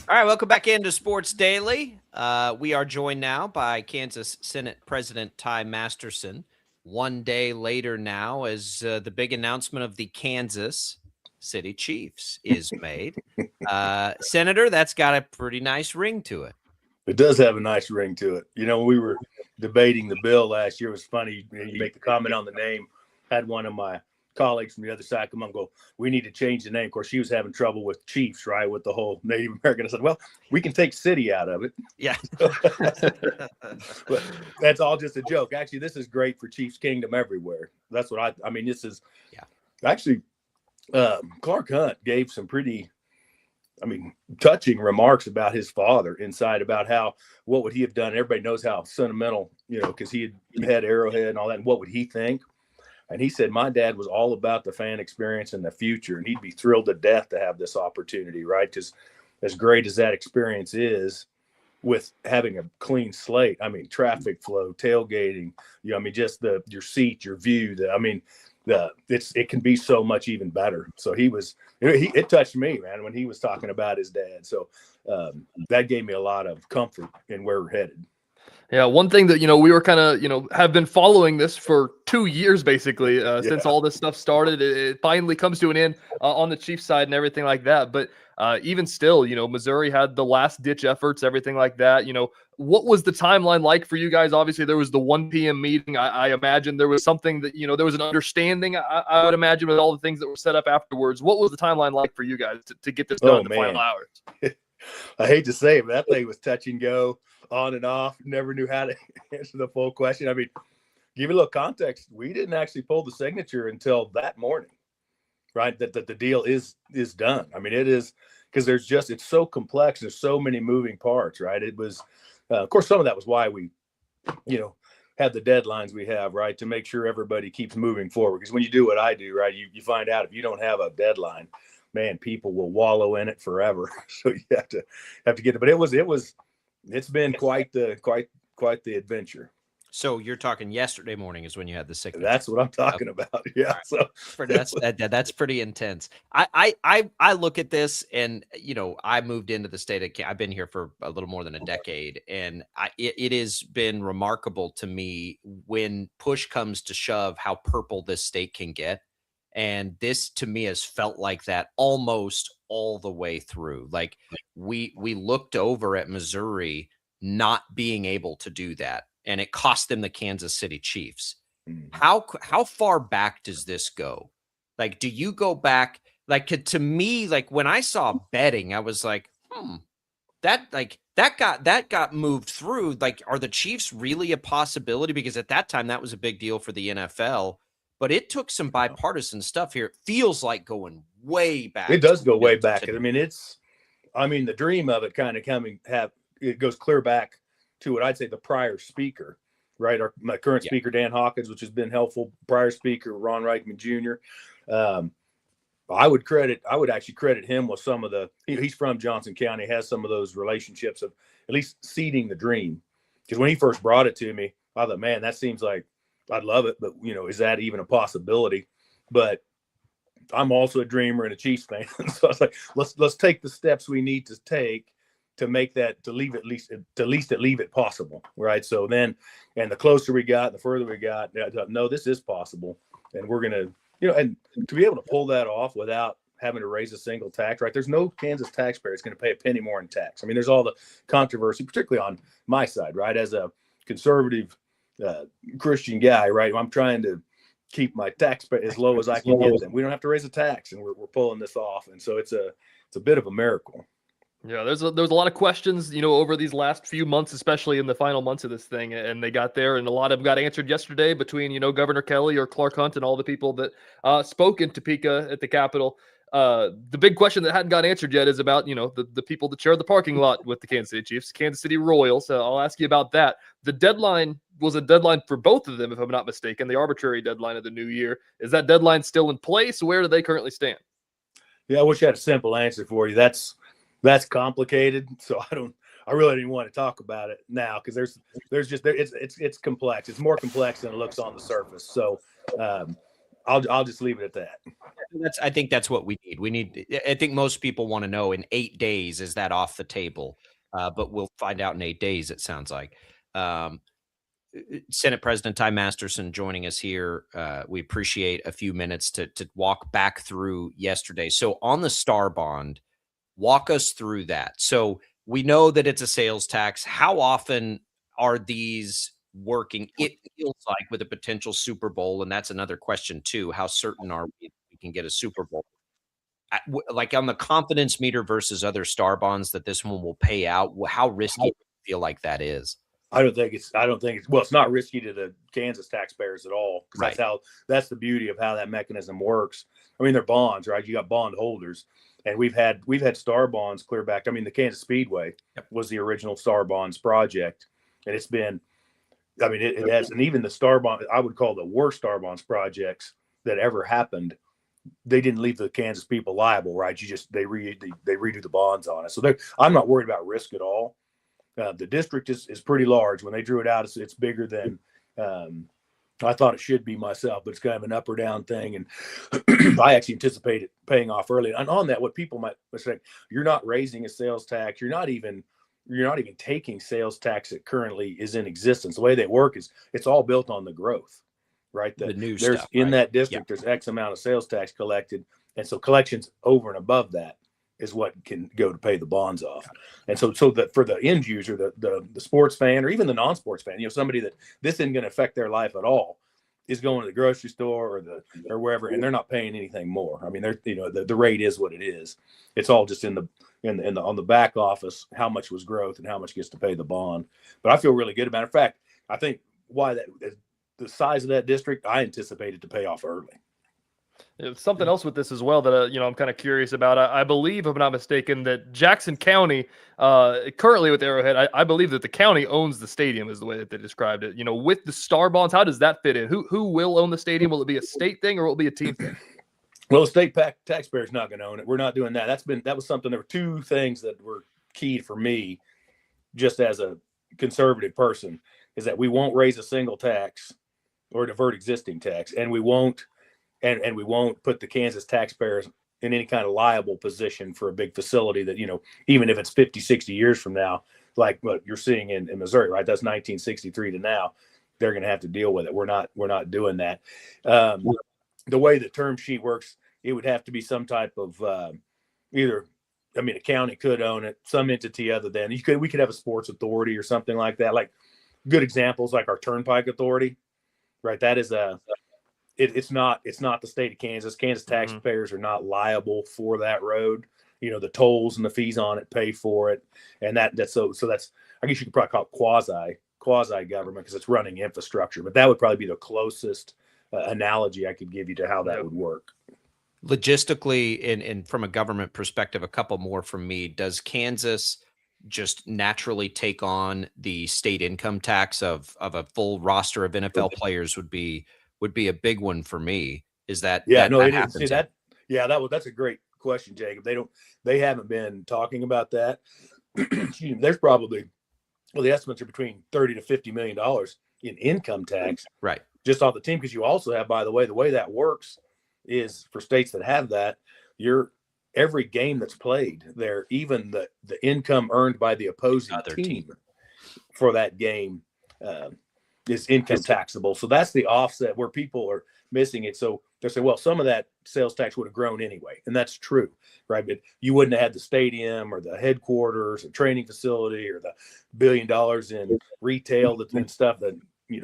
All right, welcome back into Sports Daily. We are joined now by Kansas Senate President Ty Masterson. One day later now, as the big announcement of the Kansas City Chiefs is made. Senator, that's got a pretty nice ring to it.
It does have a nice ring to it. You know, when we were debating the bill last year, it was funny. You make the comment on the name. Had one of my colleagues from the other side come on and go, we need to change the name. Of course, she was having trouble with Chiefs, right, with the whole Native American. I said, well, we can take city out of it.
Yeah.
But that's all just a joke. Actually, this is great for Chiefs Kingdom everywhere. That's what I mean, this is actually Clark Hunt gave some pretty touching remarks about his father inside about how, what would he have done? Everybody knows how sentimental, you know, because he had Arrowhead and all that. And what would he think? And he said, my dad was all about the fan experience and the future, and he'd be thrilled to death to have this opportunity, right? Because as great as that experience is, with having a clean slate, I mean, traffic flow, tailgating, I mean, just your seat, your view, it can be so much even better. So it touched me, man, when he was talking about his dad. So that gave me a lot of comfort in where we're headed.
Yeah, one thing that, we were kind of, have been following this for 2 years, basically, since all this stuff started. It finally comes to an end on the Chiefs side and everything like that. But even still, Missouri had the last ditch efforts, everything like that. What was the timeline like for you guys? Obviously, there was the 1 p.m. meeting. I imagine there was something that, there was an understanding, I would imagine, with all the things that were set up afterwards. What was the timeline like for you guys to get this done in the final hours?
I hate to say it, but that thing was touch and go, on and off. Never knew how to answer the full question. I mean, give you a little context. We didn't actually pull the signature until that morning, right? That the deal is done. I mean, it is, because it's so complex. There's so many moving parts, right? It was, of course, some of that was why we, have the deadlines we have, right? To make sure everybody keeps moving forward. Because when you do what I do, right, you find out if you don't have a deadline, man, people will wallow in it forever. So you have to get it. But it's been quite the adventure.
So you're talking yesterday morning is when you had the signature.
That's what I'm talking about. Yeah.
Right. So that's pretty intense. I look at this, and I moved into the state of I've been here for a little more than a decade, and it has been remarkable to me when push comes to shove how purple this state can get. And this to me has felt like that almost all the way through. Like we looked over at Missouri not being able to do that, and it cost them the Kansas City Chiefs. How far back does this go? Like, do you go back? Like, to me, like when I saw betting, I was like, that got moved through. Like, are the Chiefs really a possibility? Because at that time, that was a big deal for the NFL. But it took some bipartisan stuff here. It feels like going way back.
It does go way back. I mean, the dream of it kind of it goes clear back to what I'd say the prior speaker, right? My current speaker, Dan Hawkins, which has been helpful. Prior speaker, Ron Reichman Jr. I would actually credit him with some of he's from Johnson County, has some of those relationships of at least seeding the dream. Because when he first brought it to me, I thought, man, that seems like, I'd love it, but is that even a possibility? But I'm also a dreamer and a Chiefs fan, so I was like, let's take the steps we need to take to make that, to leave it possible, right? So then, and the closer we got, the further we got, I thought, no, this is possible, and we're gonna, and to be able to pull that off without having to raise a single tax, right? There's no Kansas taxpayer that's going to pay a penny more in tax. I mean, there's all the controversy, particularly on my side, right? As a conservative Christian guy, right? I'm trying to keep my tax as low as I can get them. We don't have to raise a tax, and we're pulling this off. And so it's a bit of a miracle.
Yeah, there's a lot of questions, over these last few months, especially in the final months of this thing, and they got there, and a lot of them got answered yesterday between, Governor Kelly or Clark Hunt and all the people that spoke in Topeka at the Capitol. The big question that hadn't got answered yet is about, the people that share the parking lot with the Kansas City Chiefs, Kansas City Royals. So I'll ask you about that. The deadline was a deadline for both of them, if I'm not mistaken, the arbitrary deadline of the new year. Is that deadline still in place? Where do they currently stand?
Yeah, I wish I had a simple answer for you. That's complicated. So I really didn't want to talk about it now, because it's complex. It's more complex than it looks on the surface. So I'll just leave it at that.
I think that's what we need. I think most people want to know, in 8 days, is that off the table? But we'll find out in 8 days, it sounds like. Senate President Ty Masterson joining us here. We appreciate a few minutes to walk back through yesterday. So on the Star Bond, walk us through that. So we know that it's a sales tax. How often are these working? It feels like with a potential Super Bowl, and that's another question too. How certain are we can get a Super Bowl? Like on the confidence meter versus other Star Bonds that this one will pay out, how risky do you feel like that is?
I don't think it's well, it's not risky to the Kansas taxpayers at all, because that's the beauty of how that mechanism works. I mean, they're bonds, right? You got bond holders, and we've had Star Bonds clear back. I mean, the Kansas Speedway was the original Star Bonds project, and it's been I mean, it has, and even the star bond, I would call the worst star bonds projects that ever happened. They didn't leave the Kansas people liable, right? They redo the bonds on it. So I'm not worried about risk at all. The district is pretty large. When they drew it out, it's bigger than I thought it should be myself, but it's kind of an up or down thing. And I actually anticipate it paying off early. And on that, what people might say, you're not raising a sales tax. You're not even taking sales tax that currently is in existence. The way they work is it's all built on the growth, right?
The new
there's
stuff,
in
right?
that district, There's X amount of sales tax collected. And so collections over and above that is what can go to pay the bonds off. And so that for the end user, the sports fan, or even the non-sports fan, somebody that this isn't going to affect their life at all, is going to the grocery store or wherever, and they're not paying anything more. I mean, the rate is what it is. It's all just on the back office, how much was growth and how much gets to pay the bond. But I feel really good about it. In fact, I think the size of that district, I anticipated to pay off early.
Something else with this as well that I'm kind of curious about. I believe, if I'm not mistaken, that Jackson County, currently with Arrowhead, I believe that the county owns the stadium, is the way that they described it. With the star bonds, how does that fit in? Who will own the stadium? Will it be a state thing or will it be a team thing?
Well, the state taxpayer's not going to own it. We're not doing that. That was something. There were two things that were key for me, just as a conservative person, is that we won't raise a single tax or divert existing tax, and we won't. And we won't put the Kansas taxpayers in any kind of liable position for a big facility that, even if it's 50, 60 years from now, like what you're seeing in Missouri, right? That's 1963 to now. They're going to have to deal with it. We're not doing that. The way the term sheet works, it would have to be some type of a county could own it, some entity other than we could have a sports authority or something like that. Like good examples, like our Turnpike Authority, right? That is It's not the state of Kansas. Kansas taxpayers are not liable for that road. The tolls and the fees on it pay for it, and that's so that's, I guess you could probably call it quasi government because it's running infrastructure. But that would probably be the closest analogy I could give you to how that would work.
Logistically, and from a government perspective, a couple more from me. Does Kansas just naturally take on the state income tax of a full roster of NFL players? Would be a big one for me. Is that
it is. See, that's a great question, Jacob. They haven't been talking about that. There's probably, the estimates are between $30 to $50 million in income tax,
right?
Just off the team, because you also have, by the way that works is for states that have that, every game that's played there, even the income earned by the opposing team for that game is income taxable. So that's the offset where people are missing it. So they're saying, well, some of that sales tax would have grown anyway. And that's true, right? But you wouldn't have had the stadium or the headquarters, or training facility, or the $1 billion in retail and stuff that,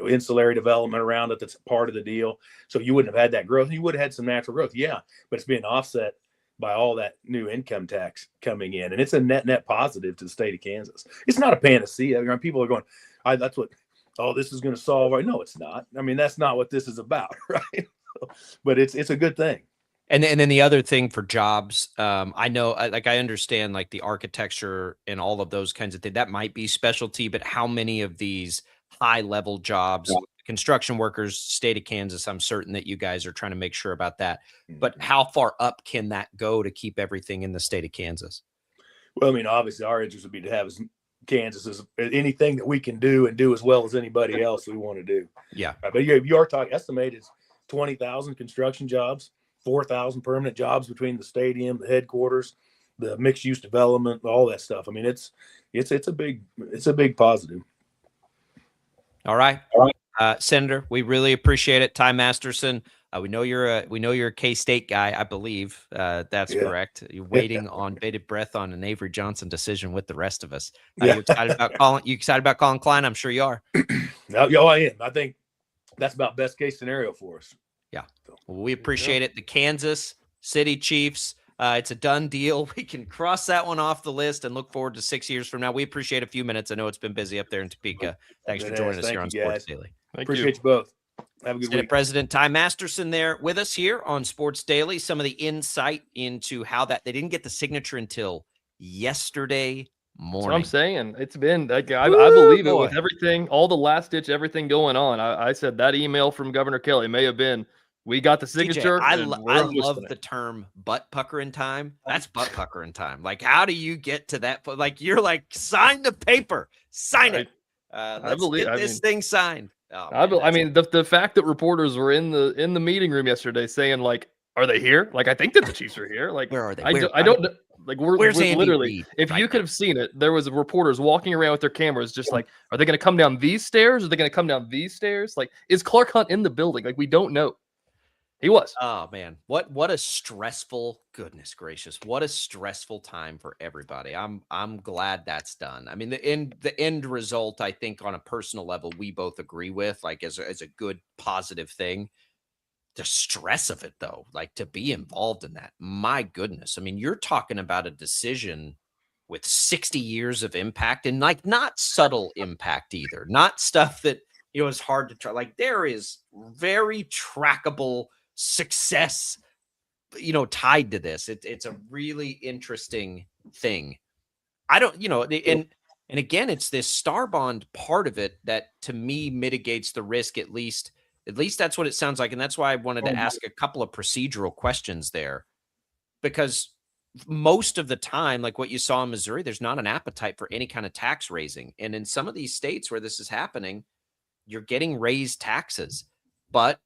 ancillary development around it. That's part of the deal. So you wouldn't have had that growth. You would have had some natural growth. Yeah. But it's being offset by all that new income tax coming in. And it's a net positive to the state of Kansas. It's not a panacea. People are going, this is going to solve it. No, it's not. I mean, that's not what this is about, right? But it's a good thing.
And then the other thing for jobs, I know, I understand like the architecture and all of those kinds of things. That might be specialty, but how many of these high level jobs, construction workers, state of Kansas, I'm certain that you guys are trying to make sure about that. But how far up can that go to keep everything in the state of Kansas?
Well, I mean, obviously our interest would be to have Kansas is anything that we can do and do as well as anybody else we want to do.
Yeah.
But you are talking estimated 20,000 construction jobs, 4,000 permanent jobs between the stadium, the headquarters, the mixed use development, all that stuff. I mean, it's a big positive.
All right. Senator, we really appreciate it. Ty Masterson. We know you're a K-State guy, I believe. That's correct. You're waiting on bated breath on an Avery Johnson decision with the rest of us. Are you excited about Colin Klein? I'm sure you are.
No, I am. I think that's about best case scenario for us.
Yeah. Well, we appreciate it. The Kansas City Chiefs. It's a done deal. We can cross that one off the list and look forward to 6 years from now. We appreciate a few minutes. I know it's been busy up there in Topeka. Thanks for joining us here on Sports Daily.
Appreciate you both. Have a good
Senate
week.
President Ty Masterson there with us here on Sports Daily. Some of the insight into how that they didn't get the signature until yesterday morning.
That's what I'm saying. It's been like I believe it with everything, all the last ditch, everything going on. I said that email from Governor Kelly may have been, we got the signature.
TJ, I love the term butt pucker in time. That's butt pucker in time. Like, how do you get to that? Like, you're like, sign the paper, sign it. Let's get this thing signed. Oh,
I mean, the fact that reporters were in the meeting room yesterday saying like, are they here? Like, I think that the Chiefs are here. Like,
where are they?
I don't know. Like, we're literally,
Reed
if you could have seen it, there was reporters walking around with their cameras, just like, are they going to come down these stairs? Are they going to come down these stairs? Like, is Clark Hunt in the building? Like, we don't know. He was.
Oh man, what a stressful, goodness gracious, what a stressful time for everybody. I'm glad that's done. I mean, the end result, I think on a personal level, we both agree with, like as a good positive thing. The stress of it though, like to be involved in that, my goodness. I mean, you're talking about a decision with 60 years of impact, and like not subtle impact either, not stuff that, you know, is hard to try. Like there is very trackable success, you know, tied to this. It's a really interesting thing. I don't, you know, and again, it's this star bond part of it that to me mitigates the risk. At least that's what it sounds like. And that's why I wanted to ask a couple of procedural questions there, because most of the time, like what you saw in Missouri, there's not an appetite for any kind of tax raising. And in some of these states where this is happening, you're getting raised taxes, but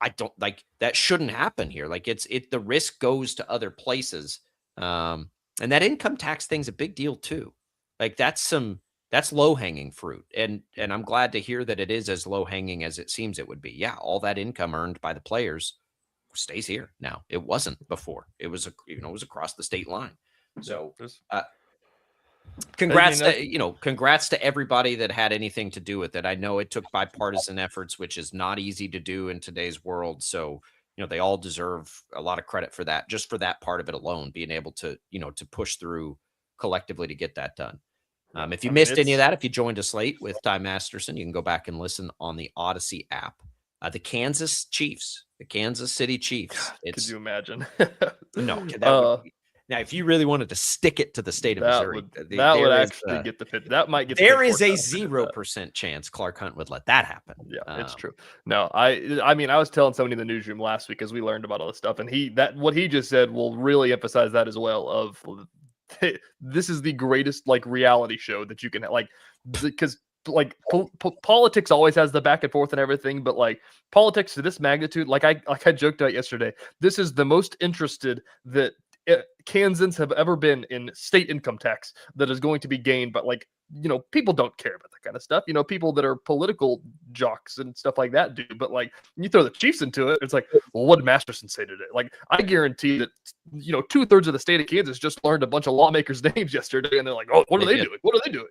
I don't like that shouldn't happen here. Like the risk goes to other places. And that income tax thing's a big deal too. Like that's low hanging fruit. And I'm glad to hear that it is as low hanging as it seems it would be. Yeah. All that income earned by the players stays here now. It wasn't before. It was it was across the state line. So, congrats to everybody that had anything to do with it. I know it took bipartisan efforts, which is not easy to do in today's world. So, you know, they all deserve a lot of credit for that, just for that part of it alone, being able to, you know, to push through collectively to get that done. If you missed any of that, if you joined us late with Ty Masterson, you can go back and listen on the Odyssey app. The Kansas Chiefs, the Kansas City Chiefs.
Could you imagine?
No, that would be, now, if you really wanted to stick it to the state of Missouri,
that would actually get the fit. That might get.
There is a 0% chance Clark Hunt would let that happen.
Yeah, it's true. No, I mean, I was telling somebody in the newsroom last week as we learned about all this stuff, and what he just said will really emphasize that as well. Of this is the greatest like reality show that you can like, because like politics always has the back and forth and everything, but like politics to this magnitude, like I joked about yesterday, this is the most interested that Kansans have ever been in state income tax that is going to be gained. But like, you know, people don't care about that kind of stuff. You know, people that are political jocks and stuff like that do. But like, you throw the Chiefs into it, it's like, well, what did Masterson say today? Like, I guarantee that, you know, 2/3 of the state of Kansas just learned a bunch of lawmakers' names yesterday, and they're like, oh, what are they doing? What are they doing?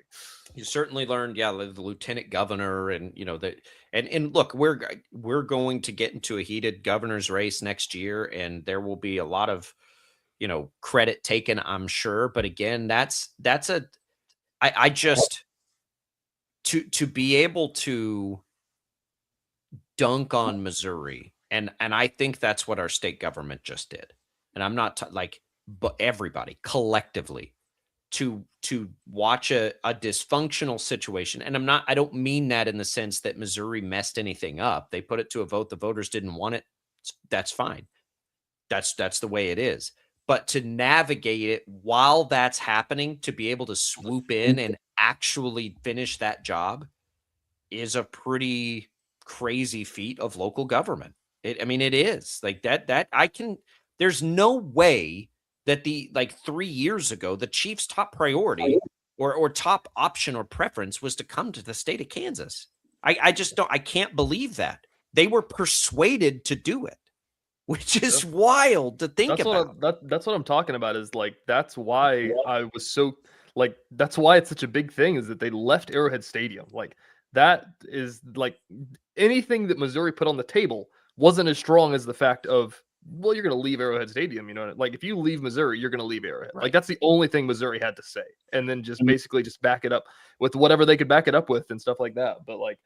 You certainly learned, the lieutenant governor, and you know that, and look, we're going to get into a heated governor's race next year, and there will be a lot of, you know, credit taken, I'm sure. But again, I just to be able to dunk on Missouri, and I think that's what our state government just did. And I'm not but everybody collectively to watch a dysfunctional situation. And I don't mean that in the sense that Missouri messed anything up. They put it to a vote. The voters didn't want it. That's fine. That's the way it is. But to navigate it while that's happening, to be able to swoop in and actually finish that job is a pretty crazy feat of local government. It is like that there's no way that 3 years ago, the Chiefs' top priority or top option or preference was to come to the state of Kansas. I can't believe that. They were persuaded to do it, which is wild to think about.
That's what I'm talking about, is like, that's why I was so like, that's why it's such a big thing, is that they left Arrowhead Stadium. Like, that is like, anything that Missouri put on the table wasn't as strong as the fact of, well, you're going to leave Arrowhead Stadium. You know, like if you leave Missouri, you're going to leave Arrowhead. Right. Like that's the only thing Missouri had to say. And then just basically just back it up with whatever they could back it up with and stuff like that. But like,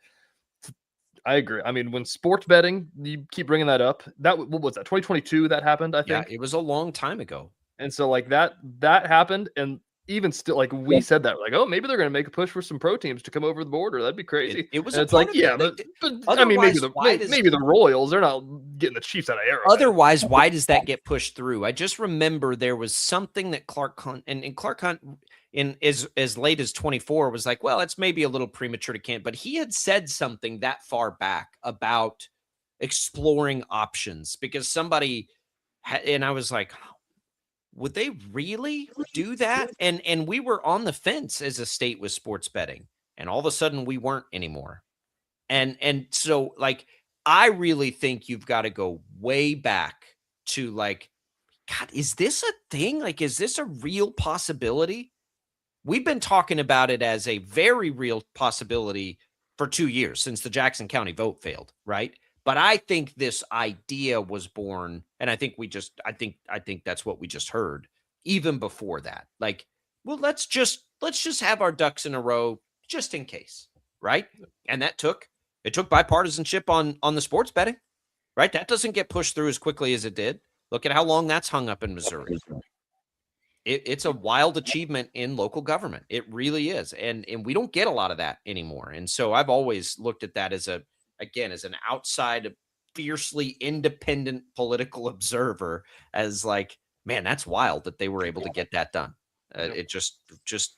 I agree. I mean, when sports betting, you keep bringing that up. What was that? 2022 that happened, I think.
Yeah, it was a long time ago.
And so like that happened. And even still, like we said that, like, oh, maybe they're going to make a push for some pro teams to come over the border. That'd be crazy.
It was.
And it's like, yeah, but I mean, maybe the Royals, they're not getting the Chiefs out of Arrowhead.
Otherwise, why does that get pushed through? I just remember there was something that Clark Hunt and Clark Hunt in as late as 24 was like, well, it's maybe a little premature to camp, but he had said something that far back about exploring options because somebody and I was like, would they really do that? And we were on the fence as a state with sports betting, and all of a sudden we weren't anymore. And so, like, I really think you've got to go way back to, like, God, is this a thing? Like, is this a real possibility? We've been talking about it as a very real possibility for 2 years since the Jackson County vote failed, right? But I think this idea was born, and I think I think that's what we just heard even before that. Like, well, let's just have our ducks in a row just in case, right? And it took bipartisanship on the sports betting, right? That doesn't get pushed through as quickly as it did. Look at how long that's hung up in Missouri. It's a wild achievement in local government. It really is, and we don't get a lot of that anymore. And so I've always looked at that as an outside, fiercely independent political observer as like, man, that's wild that they were able to get that done. It just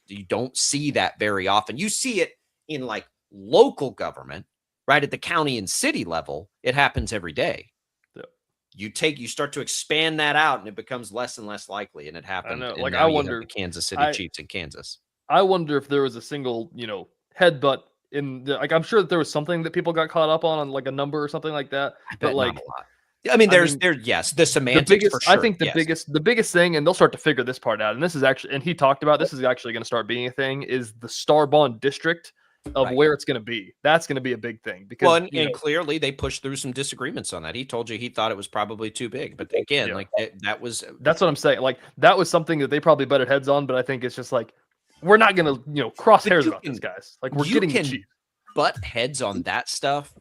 you don't see that very often. You see it in like local government, right? At the county and city level, it happens every day. Yeah. You start to expand that out and it becomes less and less likely. And it happened. I know. Like, I wonder, the Kansas City Chiefs in Kansas.
I wonder if there was a single, headbutt in the, like, I'm sure that there was something that people got caught up on like a number or something like that. But like,
not a lot. I mean, yes, the semantics for sure.
I think the biggest thing, and they'll start to figure this part out. And this is actually, and he talked about, this is actually going to start being a thing, is the star bond district of where it's going to be. That's going to be a big thing because,
and clearly they pushed through some disagreements on that. He told you he thought it was probably too big, but again, that's
what I'm saying. Like, that was something that they probably butted heads on, but I think it's just like, we're not going to, cross hairs about this, guys. Like, we're getting the Chiefs.
Butt heads on that stuff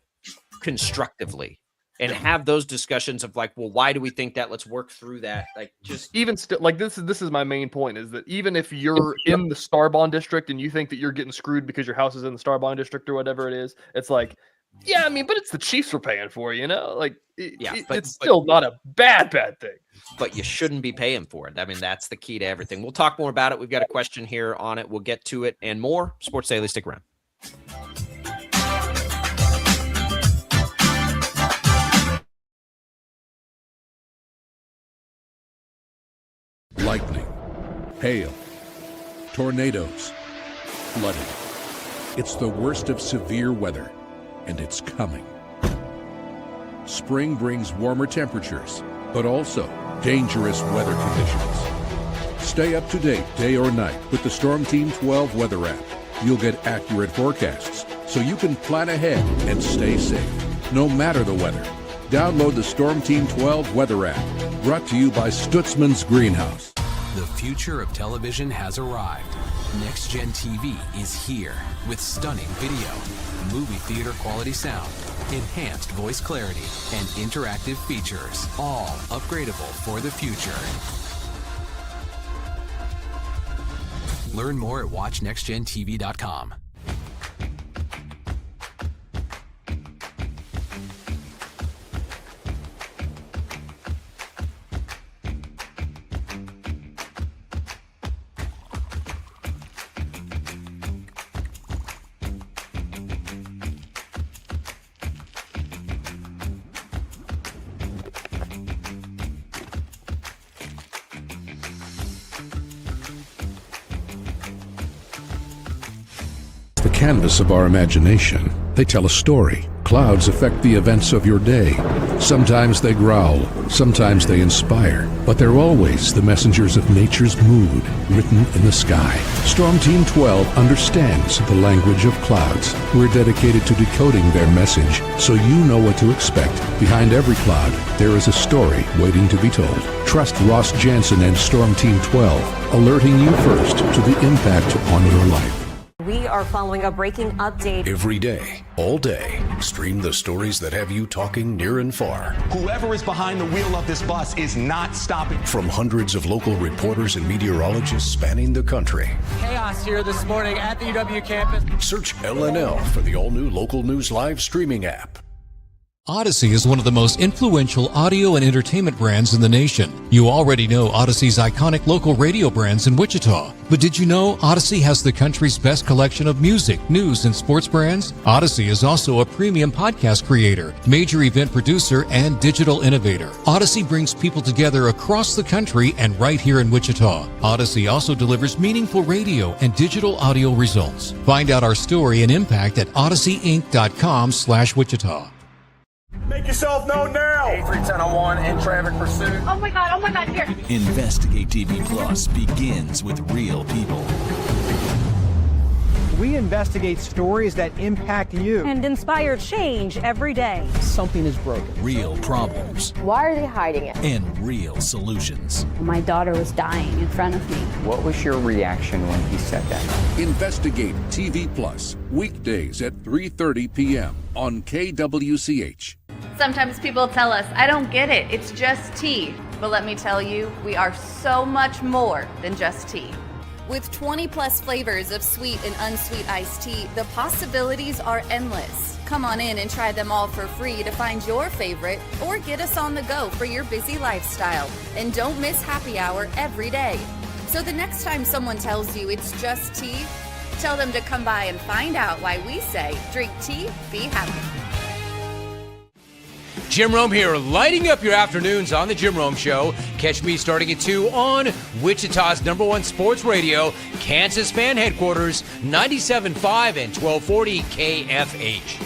constructively and have those discussions of like, well, why do we think that? Let's work through that. Like, just
even still, like, this is my main point, is that even if you're in the star bond district and you think that you're getting screwed because your house is in the star bond district or whatever it is, it's like, yeah, I mean, but it's the Chiefs we're paying for, like, it's still not a bad thing.
But you shouldn't be paying for it. I mean, that's the key to everything. We'll talk more about it. We've got a question here on it. We'll get to it and more. Sports Daily, stick around.
Lightning, hail, tornadoes, flooding. It's the worst of severe weather, and it's coming. Spring brings warmer temperatures, but also dangerous weather conditions. Stay up to date day or night with the Storm Team 12 weather app. You'll get accurate forecasts, so you can plan ahead and stay safe, no matter the weather. Download the Storm Team 12 weather app, brought to you by Stutzman's Greenhouse.
The future of television has arrived. Next Gen TV is here with stunning video, movie theater quality sound, enhanced voice clarity, and interactive features, all upgradable for the future. Learn more at watchnextgentv.com.
Canvas of our imagination. They tell a story. Clouds affect the events of your day. Sometimes they growl, sometimes they inspire, but they're always the messengers of nature's mood written in the sky. Storm Team 12 understands the language of clouds. We're dedicated to decoding their message so you know what to expect. Behind every cloud, there is a story waiting to be told. Trust Ross Jansen and Storm Team 12, alerting you first to the impact on your life.
We are following a breaking update.
Every day, all day, stream the stories that have you talking near and far.
Whoever is behind the wheel of this bus is not stopping.
From hundreds of local reporters and meteorologists spanning the country.
Chaos here this morning at the UW campus.
Search LNL for the all-new Local News Live streaming app.
Odyssey is one of the most influential audio and entertainment brands in the nation. You already know Odyssey's iconic local radio brands in Wichita. But did you know Odyssey has the country's best collection of music, news, and sports brands? Odyssey is also a premium podcast creator, major event producer, and digital innovator. Odyssey brings people together across the country and right here in Wichita. Odyssey also delivers meaningful radio and digital audio results. Find out our story and impact at odysseyinc.com/Wichita.
Make yourself known now.
831001 in traffic pursuit.
Oh my God, here.
Investigate TV Plus begins with real people.
We investigate stories that impact you.
And inspire change every day.
Something is broken.
Real problems.
Why are they hiding it?
And real solutions.
My daughter was dying in front of me.
What was your reaction when he said that?
Investigate TV Plus, weekdays at 3:30 p.m. on KWCH.
Sometimes people tell us, I don't get it, it's just tea. But let me tell you, we are so much more than just tea. With 20 plus flavors of sweet and unsweet iced tea, the possibilities are endless. Come on in and try them all for free to find your favorite or get us on the go for your busy lifestyle. And don't miss happy hour every day. So the next time someone tells you it's just tea, tell them to come by and find out why we say, drink tea, be happy.
Jim Rome here, lighting up your afternoons on The Jim Rome Show. Catch me starting at 2 on Wichita's #1 sports radio, Kansas Fan Headquarters, 97.5 and 1240 KFH.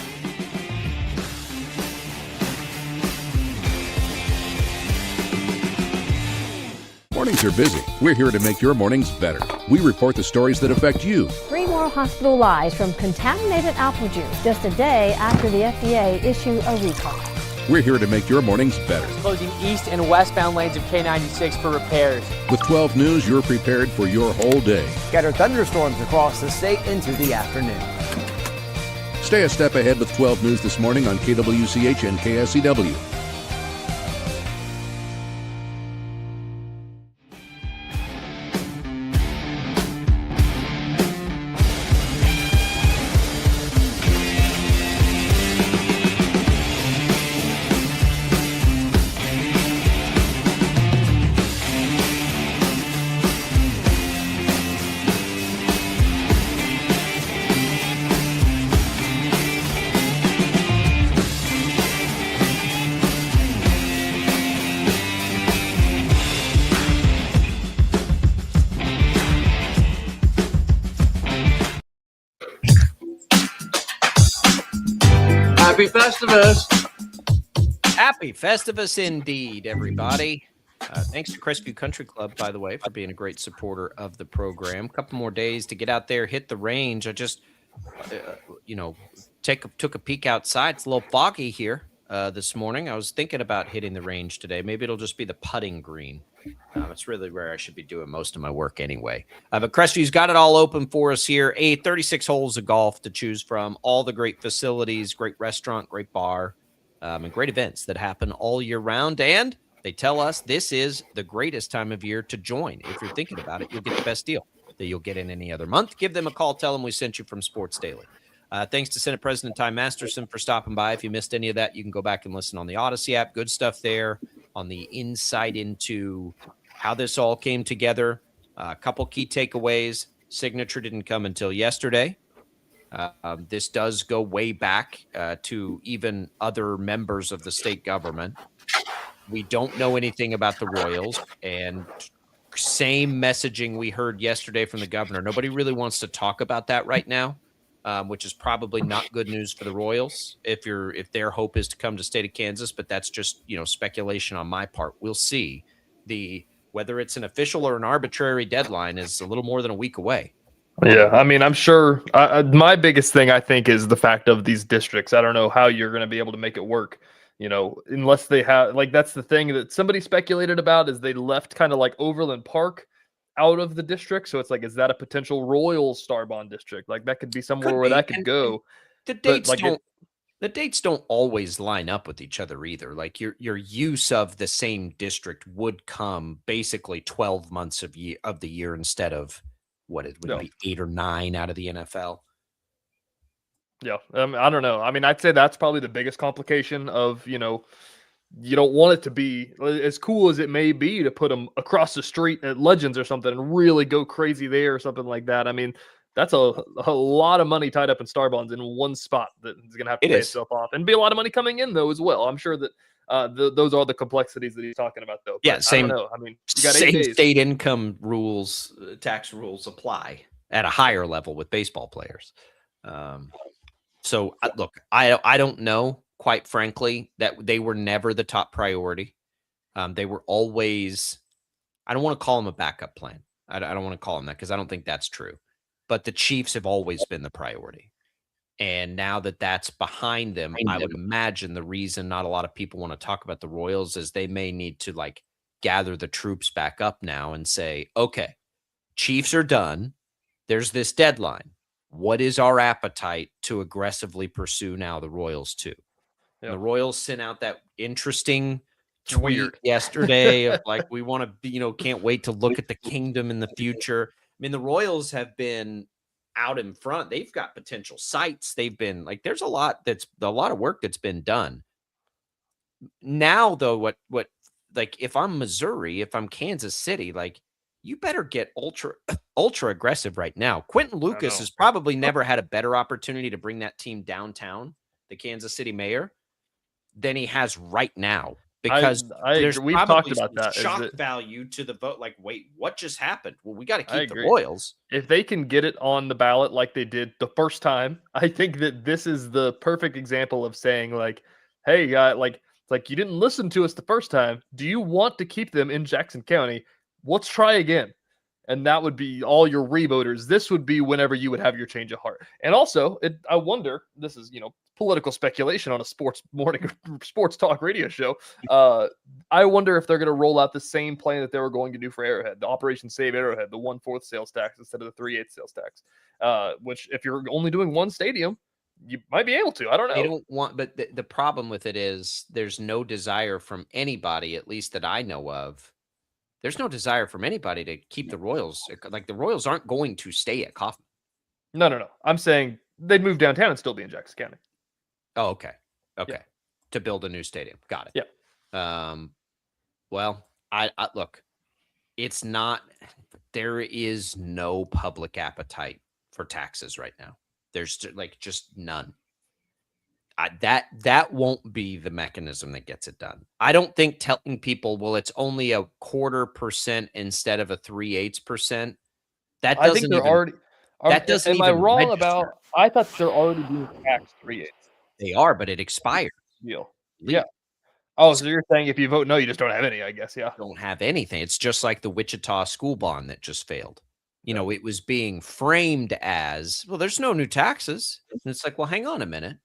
Mornings are busy. We're here to make your mornings better. We report the stories that affect you.
3 more hospital lies from contaminated apple juice just a day after the FDA issued a recall.
We're here to make your mornings better.
Closing east and westbound lanes of K96 for repairs.
With 12 News, you're prepared for your whole day.
Scattered thunderstorms across the state into the afternoon.
Stay a step ahead with 12 News this morning on KWCH and KSCW.
Happy Festivus.
Happy Festivus indeed, everybody. Thanks to Crestview Country Club, by the way, for being a great supporter of the program. A couple more days to get out there, hit the range. I just, took a peek outside. It's a little foggy here this morning. I was thinking about hitting the range today. Maybe it'll just be the putting green. It's really where I should be doing most of my work anyway. But Crestview's got it all open for us here. 36 holes of golf to choose from. All the great facilities, great restaurant, great bar, and great events that happen all year round. And they tell us this is the greatest time of year to join. If you're thinking about it, you'll get the best deal that you'll get in any other month. Give them a call. Tell them we sent you from Sports Daily. Thanks to Senate President Ty Masterson for stopping by. If you missed any of that, you can go back and listen on the Odyssey app. Good stuff there on the insight into how this all came together. A couple key takeaways. Signature didn't come until yesterday. This does go way back to even other members of the state government. We don't know anything about the Royals, and same messaging we heard yesterday from the governor. Nobody really wants to talk about that right now, which is probably not good news for the Royals if their hope is to come to state of Kansas. But that's just speculation on my part. We'll see. Whether it's an official or an arbitrary deadline is a little more than a week away.
Yeah, I mean, I'm sure my biggest thing, I think, is the fact of these districts. I don't know how you're going to be able to make it work, unless they have, that's the thing that somebody speculated about, is they left kind of like Overland Park out of the district. So it's like, is that a potential Royals star bond district? Like that could be somewhere where that could go.
The dates don't always line up with each other either. Like your use of the same district would come basically 12 months of the year instead of what it would be 8 or 9 out of the NFL.
Yeah, I don't know. I mean, I'd say that's probably the biggest complication of, you don't want it to be as cool as it may be to put them across the street at Legends or something and really go crazy there or something like that. I mean, that's a lot of money tied up in star bonds in one spot that is going to have to pay itself off, and be a lot of money coming in though as well. I'm sure that those are the complexities that he's talking about though. But
yeah, same.
I don't know. I mean, you got
same
8 days.
State income rules, tax rules apply at a higher level with baseball players. So look, I don't know, quite frankly, that they were never the top priority. They were always, I don't want to call them a backup plan. I don't want to call them that because I don't think that's true. But the Chiefs have always been the priority. And now that that's behind them, I would imagine the reason not a lot of people want to talk about the Royals is they may need to like gather the troops back up now and say, okay, Chiefs are done. There's this deadline. What is our appetite to aggressively pursue now the Royals too? Yep. The Royals sent out that interesting tweet yesterday of like, we want to be, can't wait to look at the kingdom in the future. I mean, the Royals have been out in front. They've got potential sites. They've been like, there's a lot of work that's been done. Now though, what like if I'm Missouri, if I'm Kansas City, like you better get ultra aggressive right now. Quentin Lucas has probably never had a better opportunity to bring that team downtown, the Kansas City mayor, than he has right now. Because we've talked about that shock value to the vote. Like, wait, what just happened? Well, we got to keep the Royals.
If they can get it on the ballot like they did the first time, I think that this is the perfect example of saying like, hey, like you didn't listen to us the first time. Do you want to keep them in Jackson County? Let's try again. And that would be all your revoters. This would be whenever you would have your change of heart. And also, I wonder, this is, political speculation on a sports talk radio show. I wonder if they're going to roll out the same plan that they were going to do for Arrowhead, the Operation Save Arrowhead, the 1/4 sales tax instead of the 3/8 sales tax, which if you're only doing one stadium, you might be able to. I don't know.
They don't want, but the problem with it is there's no desire from anybody, at least that I know of. There's no desire from anybody to keep the Royals. Like the Royals aren't going to stay at Kauffman.
No. I'm saying they'd move downtown and still be in Jackson County.
Oh, okay. Yeah. To build a new stadium. Got it.
Yeah.
Well, I look, it's not, there is no public appetite for taxes right now. There's just none. That won't be the mechanism that gets it done. I don't think telling people, well, it's only 1/4% instead of a 3/8%. That doesn't. I think they're already.
That doesn't. Am I wrong register. About? I thought they're already being taxed 3/8.
They are, but it expired.
Yeah. Oh, so you're saying if you vote no, you just don't have any? I guess. Yeah.
Don't have anything. It's just like the Wichita school bond that just failed. It was being framed as, well, there's no new taxes, and it's like, well, hang on a minute.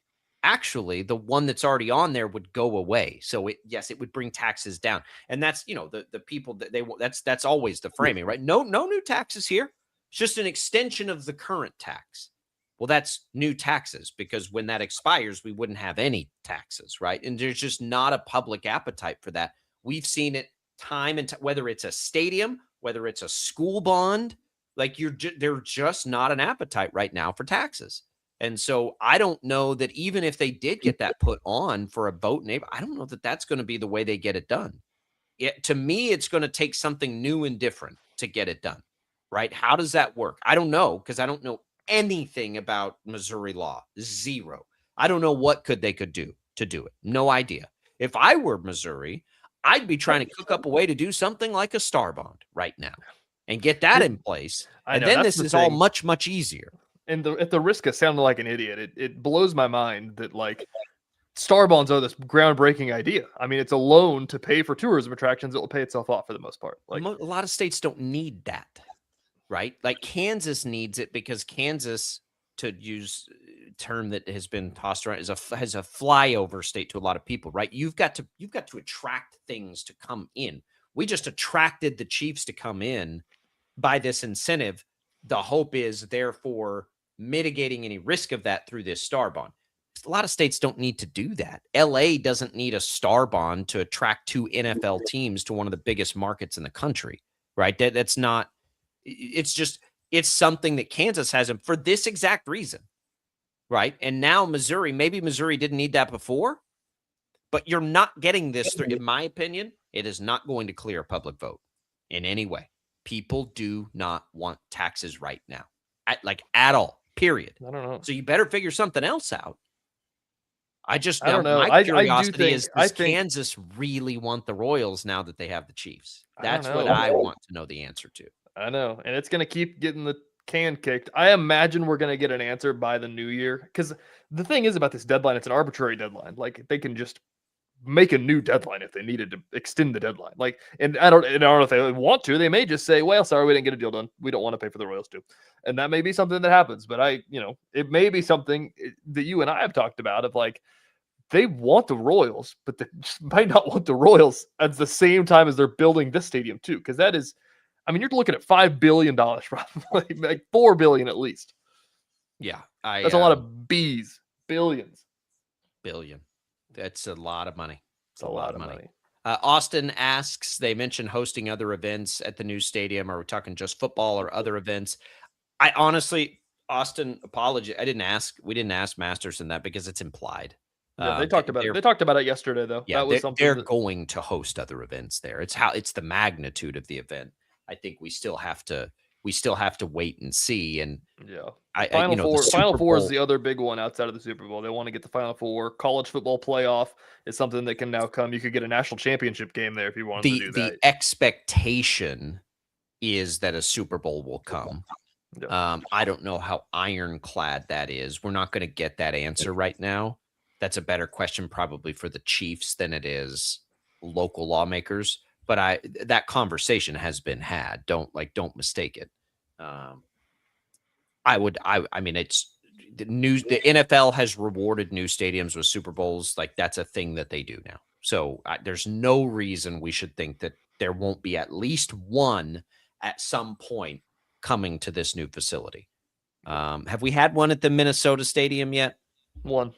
Actually, the one that's already on there would go away. So it would bring taxes down. And that's, the people that that's always the framing, right? No new taxes here. It's just an extension of the current tax. Well, that's new taxes because when that expires, we wouldn't have any taxes, right? And there's just not a public appetite for that. We've seen it time and whether it's a stadium, whether it's a school bond, like there's just not an appetite right now for taxes. And so I don't know that even if they did get that put on for a vote neighbor, I don't know that that's going to be the way they get it done. To me, it's going to take something new and different to get it done, right? How does that work? I don't know because I don't know anything about Missouri law. Zero. I don't know what they could do to do it. No idea. If I were Missouri, I'd be trying to cook up a way to do something like a star bond right now and get that in place. And then this is all much, much easier.
And at the risk of sounding like an idiot, it blows my mind that like star bonds are this groundbreaking idea. I mean, it's a loan to pay for tourism attractions that will pay itself off for the most part. Like
a lot of states don't need that, right? Like Kansas needs it because Kansas, to use a term that has been tossed around, has a flyover state to a lot of people, right? You've got to attract things to come in. We just attracted the Chiefs to come in by this incentive. The hope is therefore mitigating any risk of that through this star bond. A lot of states don't need to do that. LA doesn't need a star bond to attract 2 NFL teams to one of the biggest markets in the country, right? That's not, it's something that Kansas has for this exact reason, right? And now Missouri, maybe Missouri didn't need that before, but you're not getting this through, in my opinion, it is not going to clear a public vote in any way. People do not want taxes right now, at all, period.
I don't know.
So you better figure something else out. I don't
know.
My curiosity is, does
Kansas
really want the Royals now that they have the Chiefs? That's what
know.
I want to know the answer to.
I know. And it's going to keep getting the can kicked. I imagine we're going to get an answer by the new year. Because the thing is about this deadline, it's an arbitrary deadline. Like, they can just make a new deadline if they needed to extend the deadline. Like, and I don't know if they want to. They may just say, well, sorry, we didn't get a deal done. We don't want to pay for the Royals too. And that may be something that happens. But it may be something that you and I have talked about of like, they want the Royals, but they just might not want the Royals at the same time as they're building this stadium too. Because that is, you're looking at $5 billion, probably like $4 billion at least.
Yeah.
That's a lot of B's, billions.
Billion. That's a lot of money.
It's a lot of money.
Austin asks, they mentioned hosting other events at the new stadium. Are we talking just football or other events? I honestly, Austin, apology. We didn't ask Masterson that because it's implied.
Yeah, they talked about it. They talked about it yesterday, though.
Yeah,
that was
they're going to host other events there. It's the magnitude of the event. I think we still have to wait and see. And
yeah,
Final
Four is the other big one outside of the Super Bowl. They want to get the Final Four. College football playoff is something that can now come. You could get a national championship game there if you wanted to do that.
The expectation is that a Super Bowl will come. Yeah. I don't know how ironclad that is. We're not going to get that answer right now. That's a better question probably for the Chiefs than it is local lawmakers. But that conversation has been had. Don't mistake it. It's the news. The NFL has rewarded new stadiums with Super Bowls. Like, that's a thing that they do now. So there's no reason we should think that there won't be at least one at some point coming to this new facility. Have we had one at the Minnesota Stadium yet?
One.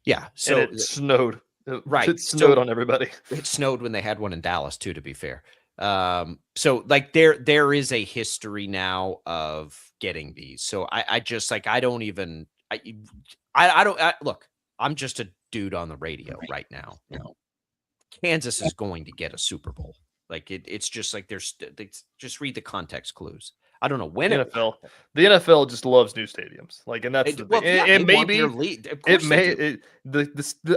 Yeah. So
and it snowed.
Right.
It snowed on everybody.
It snowed when they had one in Dallas too, to be fair. So like there is a history now of getting these. So I don't look, I'm just a dude on the radio right now. Kansas is going to get a Super Bowl. Like it's just like just read the context clues. I don't know when
the NFL just loves new stadiums. Like, and that's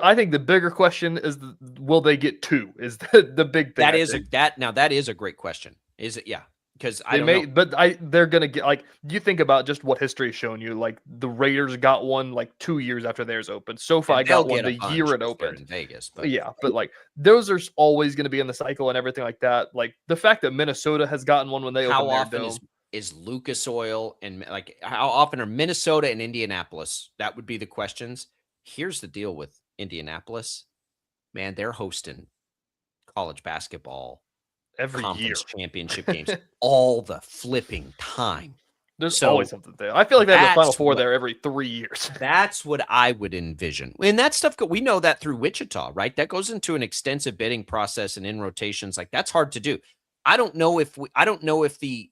I think the bigger question is, will they get two? Is the big thing.
That is a great question. Is it? Yeah. Because
they're going to get, like, you think about just what history has shown you. Like, the Raiders got one like 2 years after theirs opened. SoFi got one the year it opened
in Vegas.
But like, those are always going to be in the cycle and everything like that. Like, the fact that Minnesota has gotten one when they opened their dome.
Is Lucas Oil and like how often are Minnesota and Indianapolis? That would be the questions. Here's the deal with Indianapolis, man. They're hosting college basketball
every
conference
year,
championship games all the flipping time.
There's always something there. I feel like they have the Final Four there every 3 years.
That's what I would envision. And that stuff, we know that through Wichita, right? That goes into an extensive bidding process and in rotations. Like, that's hard to do. I don't know if the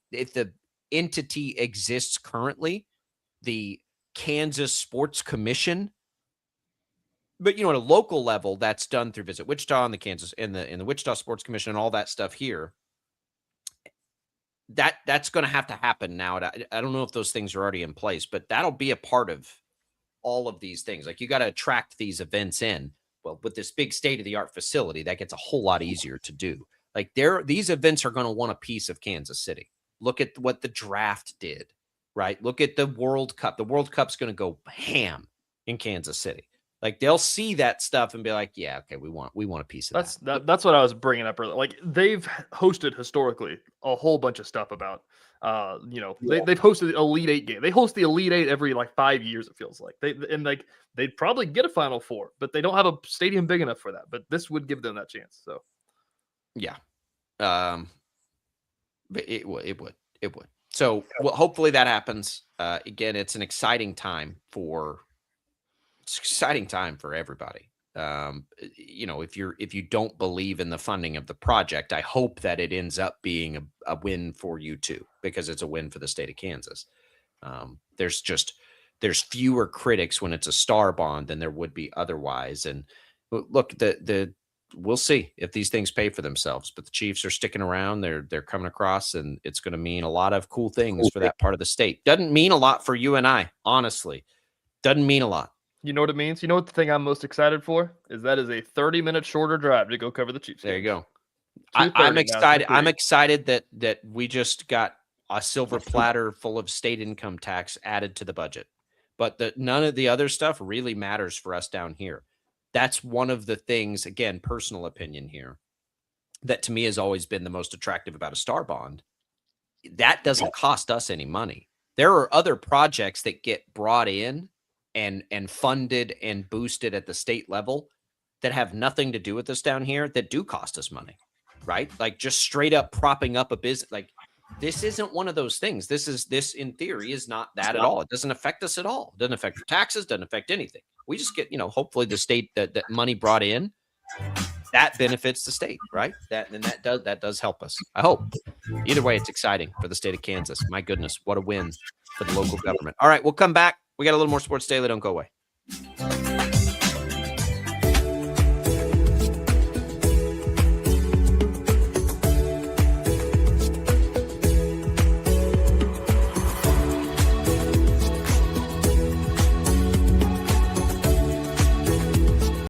entity exists currently, the Kansas Sports Commission, but at a local level, that's done through Visit Wichita and the Kansas in the Wichita Sports Commission and all that stuff here. That's going to have to happen now. I don't know if those things are already in place, but that'll be a part of all of these things. Like, you got to attract these events in. Well, with this big state-of-the-art facility, that gets a whole lot easier to do. Like, these events are going to want a piece of Kansas City. Look at what the draft did, right? Look at the World Cup. The World Cup's going to go ham in Kansas City. Like, they'll see that stuff and be like, yeah, okay, we want a piece of that.
That's what I was bringing up earlier. Like, they've hosted historically a whole bunch of stuff about, they've hosted the Elite Eight game. They host the Elite Eight every 5 years, it feels like. They'd probably get a Final Four, but they don't have a stadium big enough for that. But this would give them that chance. So,
yeah. But it would. It would. So well, hopefully that happens. Again, it's an exciting time for everybody. If you don't believe in the funding of the project, I hope that it ends up being a win for you too, because it's a win for the state of Kansas. There's fewer critics when it's a star bond than there would be otherwise. And look, we'll see if these things pay for themselves, but the Chiefs are sticking around. They're coming across, and it's going to mean a lot of cool things for that part of the state. Doesn't mean a lot for you and I, honestly. Doesn't mean a lot.
You know what it means? You know what the thing I'm most excited for is that is a 30-minute shorter drive to go cover the Chiefs.
There you go. I'm excited. I'm excited that we just got a silver platter full of state income tax added to the budget, but none of the other stuff really matters for us down here. That's one of the things, again, personal opinion here, that to me has always been the most attractive about a star bond. That doesn't cost us any money. There are other projects that get brought in and funded and boosted at the state level that have nothing to do with us down here that do cost us money, right? Like just straight up propping up a business. Like this isn't one of those things. This in theory is not that at all. It doesn't affect us at all. It doesn't affect your taxes, doesn't affect anything. We just get, hopefully the state that money brought in, that benefits the state, right? That does help us. I hope. Either way, it's exciting for the state of Kansas. My goodness, what a win for the local government. All right, we'll come back. We got a little more Sports Daily. Don't go away.